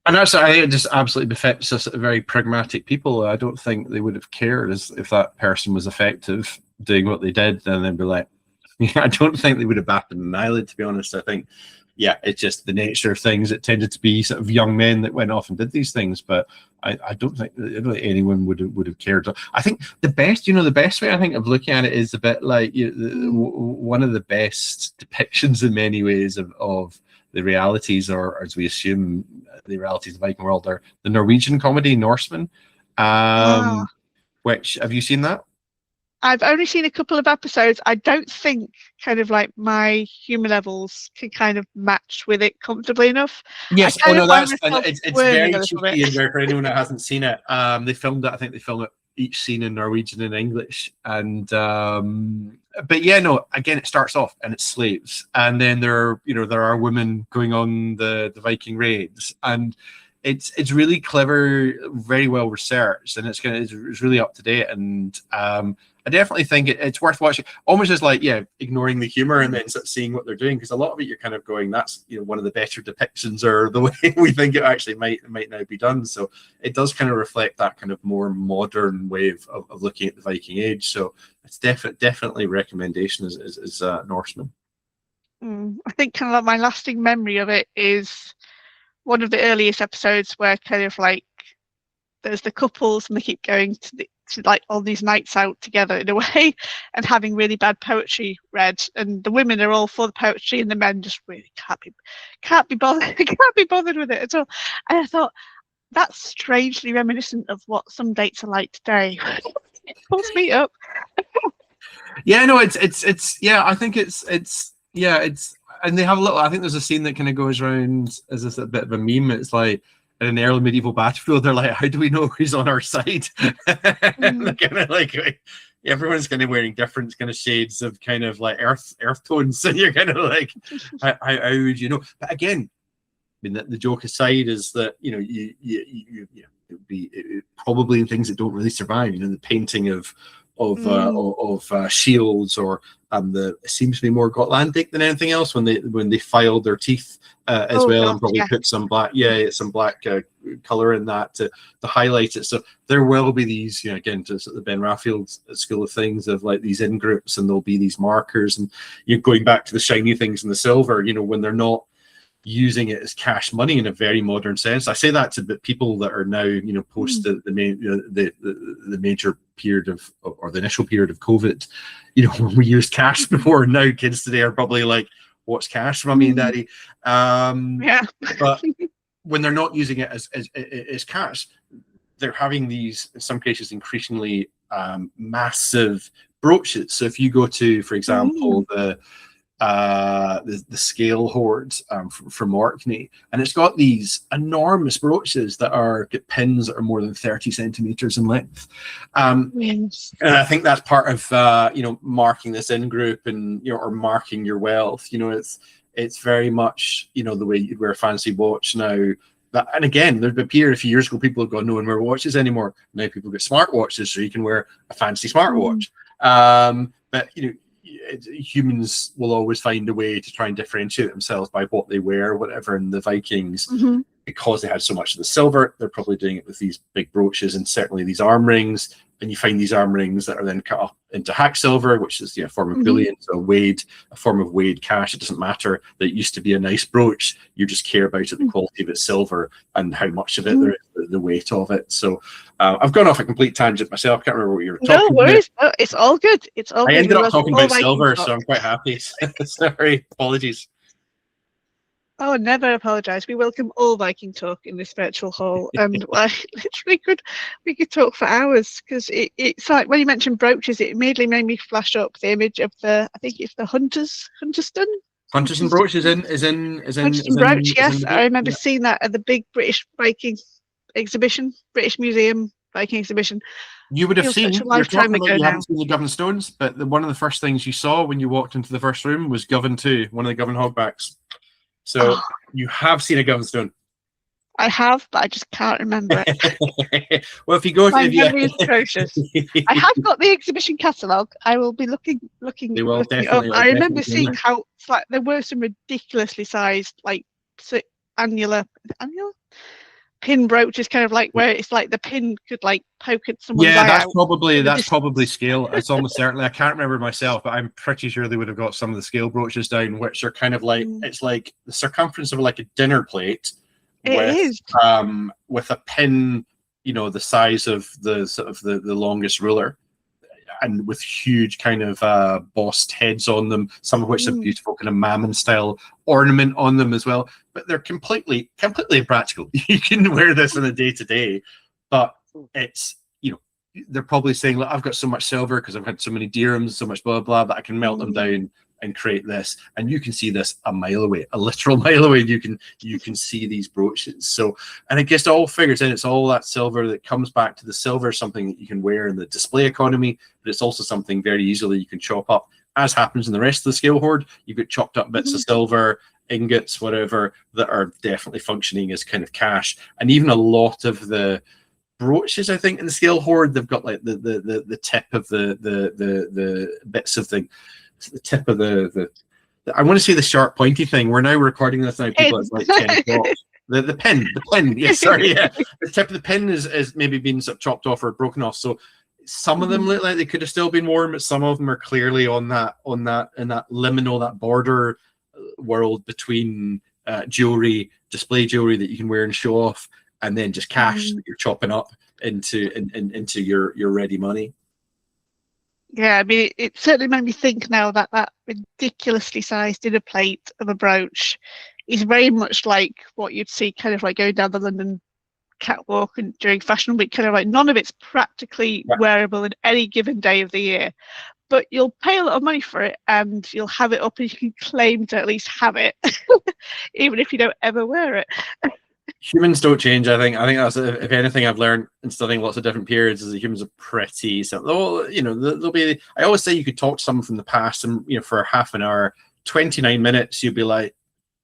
And it just absolutely befits us very pragmatic people. I don't think they would have cared if that person was effective doing what they did. Then they'd be like, I don't think they would have batted an eyelid, to be honest. I think, yeah, it's just the nature of things. It tended to be sort of young men that went off and did these things, but I don't think anyone would have cared. I think the best way I think of looking at it is a bit like one of the best depictions in many ways of the realities, or as we assume the realities of the Viking world, are the Norwegian comedy Norseman. Which, have you seen that? I've only seen a couple of episodes. I don't think kind of like my humour levels can kind of match with it comfortably enough. Yes, it's very cheeky in there for anyone that hasn't seen it. They filmed it. I think they filmed it each scene in Norwegian and English. And but yeah, no. Again, it starts off and it's slaves, and then there are women going on the Viking raids, and it's really clever, very well researched, and it's really up to date. And I definitely think it's worth watching. Almost as like, ignoring the humor and then sort of seeing what they're doing, because a lot of it you're kind of going, that's one of the better depictions, or the way we think it actually might now be done. So it does kind of reflect that kind of more modern way of looking at the Viking Age. So it's definitely recommendation is Norseman. I think kind of like my lasting memory of it is one of the earliest episodes where kind of like there's the couples and they keep going to like all these nights out together in a way, and having really bad poetry read, and the women are all for the poetry and the men just really can't be bothered with it at all. And I thought that's strangely reminiscent of what some dates are like today. It pulls me up. Yeah, no, it's I think it's and they have a little, I think there's a scene that kind of goes around as a bit of a meme. It's like, in an early medieval battlefield, they're like, how do we know who's on our side? And kind of like, everyone's kind of wearing different kind of shades of kind of like earth tones, and you're kind of like, how would you know? But again, I mean, the joke aside is that it would be probably things that don't really survive. The painting of shields, or it seems to be more Gotlandic than anything else when they filed their teeth as well, and probably put some black color in that to highlight it. So there will be these, again, to sort of the Ben Raphael school of things, of like these in groups, and there'll be these markers, and you're going back to the shiny things and the silver, when they're not using it as cash money in a very modern sense. I say that to the people that are now, post the major period of, or the initial period of COVID, when we used cash before. Now kids today are probably like, what's cash, mommy and daddy? But when they're not using it as cash, they're having these, in some cases, increasingly massive brooches. So if you go to, for example, the scale hoards from Orkney, and it's got these enormous brooches that get pins that are more than 30 centimeters in length. And I think that's part of marking this in group, and or marking your wealth. It's very much the way you'd wear a fancy watch now. And again, there'd appear a few years ago people have gone, no one wear watches anymore. Now people get smart watches, so you can wear a fancy smartwatch. But humans will always find a way to try and differentiate themselves by what they wear, whatever. And the Vikings, because they had so much of the silver, they're probably doing it with these big brooches, and certainly these arm rings. And you find these arm rings that are then cut up into hack silver, which is a form of bullion, so a form of weighed cash. It doesn't matter that it used to be a nice brooch. You just care about it, the quality of its silver, and how much of it there is, the weight of it. So I've gone off a complete tangent myself. I can't remember what you were talking about. No worries. No, it's all good. It's all good. I ended up talking about silver, so I'm quite happy. Sorry, apologies. Oh, never apologise. We welcome all Viking talk in this virtual hall, and we could talk for hours, because it's like when you mentioned brooches, it immediately made me flash up the image of I think it's the Hunterston. Hunterston brooch is in Hunterston brooch. Yes, I remember seeing that at the big British Viking exhibition, British Museum Viking exhibition. You would have seen. You haven't seen the Govan stones, but one of the first things you saw when you walked into the first room was Govan 2, one of the Govan hogbacks. So you have seen a Govan stone. I have, but I just can't remember it. Well, if you go, my memory is atrocious. I have got the exhibition catalogue. I will be looking. They will definitely. I remember seeing how there were some ridiculously sized, like annular pin brooch is kind of like where it's like the pin could like poke at someone's eye that's out. probably scale. It's almost certainly, I can't remember myself, but I'm pretty sure they would have got some of the scale brooches down, which are kind of like it's like the circumference of like a dinner plate with a pin, the size of the sort of the longest ruler, and with huge kind of bossed heads on them, some of which have beautiful kind of mammon style ornament on them as well. But they're completely impractical. You can wear this on a day to day, but it's they're probably saying, look, I've got so much silver because I've had so many dirhams, so much blah blah, that I can melt them down and create this. And you can see this a mile away, a literal mile away. You can see these brooches. So, and it gets all figures in. It's all that silver that comes back to the silver, something that you can wear in the display economy, but it's also something very easily you can chop up, as happens in the rest of the scale hoard. You get chopped up bits of silver, ingots, whatever, that are definitely functioning as kind of cash. And even a lot of the brooches, I think, in the scale hoard, they've got like the tip of the bits of the tip of the I want to say the sharp pointy thing. We're now recording this now, people, it's like 10 o'clock. The pin, yes, sorry, yeah. The tip of the pin is maybe been sort of chopped off or broken off. So some of them look like they could have still been worn, but some of them are clearly in that liminal, that border world between jewelry, display jewelry that you can wear and show off, and then just cash that you're chopping up into your ready money. Yeah, I mean, it certainly made me think now that ridiculously sized dinner plate of a brooch is very much like what you'd see kind of like going down the London catwalk and during Fashion Week, kind of like none of it's practically wearable in any given day of the year. But you'll pay a lot of money for it and you'll have it up and you can claim to at least have it, even if you don't ever wear it. Humans don't change. I think that's, if anything, I've learned in studying lots of different periods, is that humans are pretty simple. There'll be. I always say you could talk to someone from the past, and for half an hour, 29 minutes, you'd be like,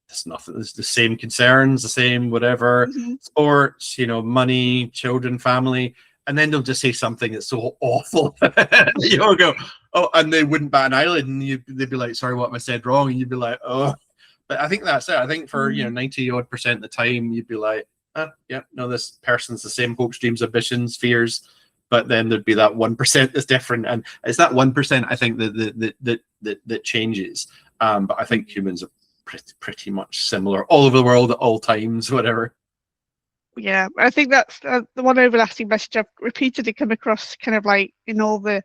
"There's nothing. There's the same concerns, the same whatever, sports, money, children, family," and then they'll just say something that's so awful. You'll go, "Oh," and they wouldn't bat an eyelid, and they'd be like, "Sorry, what have I said wrong?" And you'd be like, "Oh." But I think that's it. I think for 90-odd% of the time, you'd be like, yeah, no, this person's the same hopes, dreams, ambitions, fears. But then there'd be that 1% that's different, and it's that 1% I think that changes. But I think humans are pretty much similar all over the world at all times, whatever. Yeah, I think that's the one overlasting message I've repeatedly come across, kind of like in all the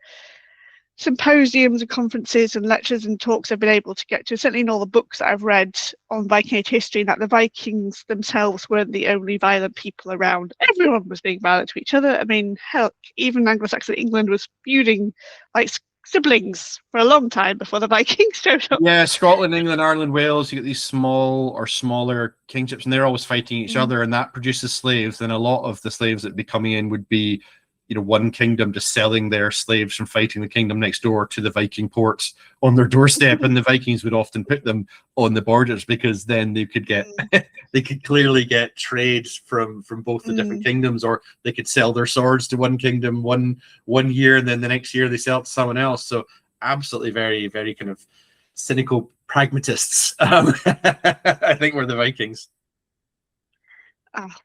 symposiums and conferences and lectures and talks I've been able to get to, certainly in all the books that I've read on Viking Age history, that the Vikings themselves weren't the only violent people around. Everyone was being violent to each other. I mean, hell, even Anglo-Saxon England was feuding like siblings for a long time before the Vikings showed up. Yeah, Scotland, England, Ireland, Wales, you get these small or smaller kingships, and they're always fighting each other, and that produces slaves. And a lot of the slaves that would be coming in would be one kingdom just selling their slaves from fighting the kingdom next door to the Viking ports on their doorstep, and the Vikings would often put them on the borders because then they could get they could clearly get trades from both the different kingdoms, or they could sell their swords to one kingdom one year and then the next year they sell it to someone else. So absolutely very, very kind of cynical pragmatists. I think we're the Vikings.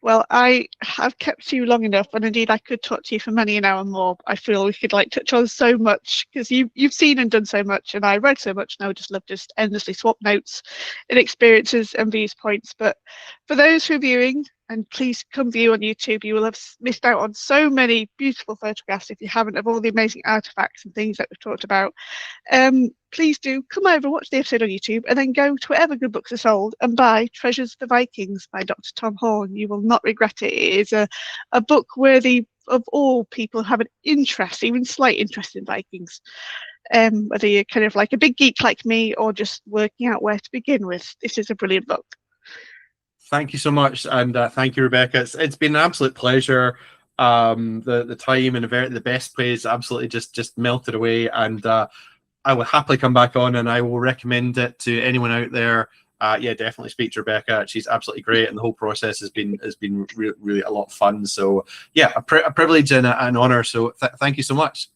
Well, I have kept you long enough, and indeed I could talk to you for many an hour more. I feel we could touch on so much because you've seen and done so much, and I read so much, and I would just love to endlessly swap notes and experiences and viewpoints. But for those who are viewing, and please come view on YouTube, you will have missed out on so many beautiful photographs if you haven't, of all the amazing artifacts and things that we've talked about. Please do come over, watch the episode on YouTube, and then go to wherever good books are sold and buy Treasures of the Vikings by Dr. Tom Horne. You will not regret it. It is a book worthy of all people who have an interest, even slight interest in Vikings. Whether you're kind of like a big geek like me or just working out where to begin with, this is a brilliant book. Thank you so much, and thank you, Rebecca. It's been an absolute pleasure. The time and the best place absolutely just melted away, and I will happily come back on, and I will recommend it to anyone out there. Yeah, definitely speak to Rebecca. She's absolutely great, and the whole process has been really a lot of fun. So yeah, a privilege and an honor. So thank you so much.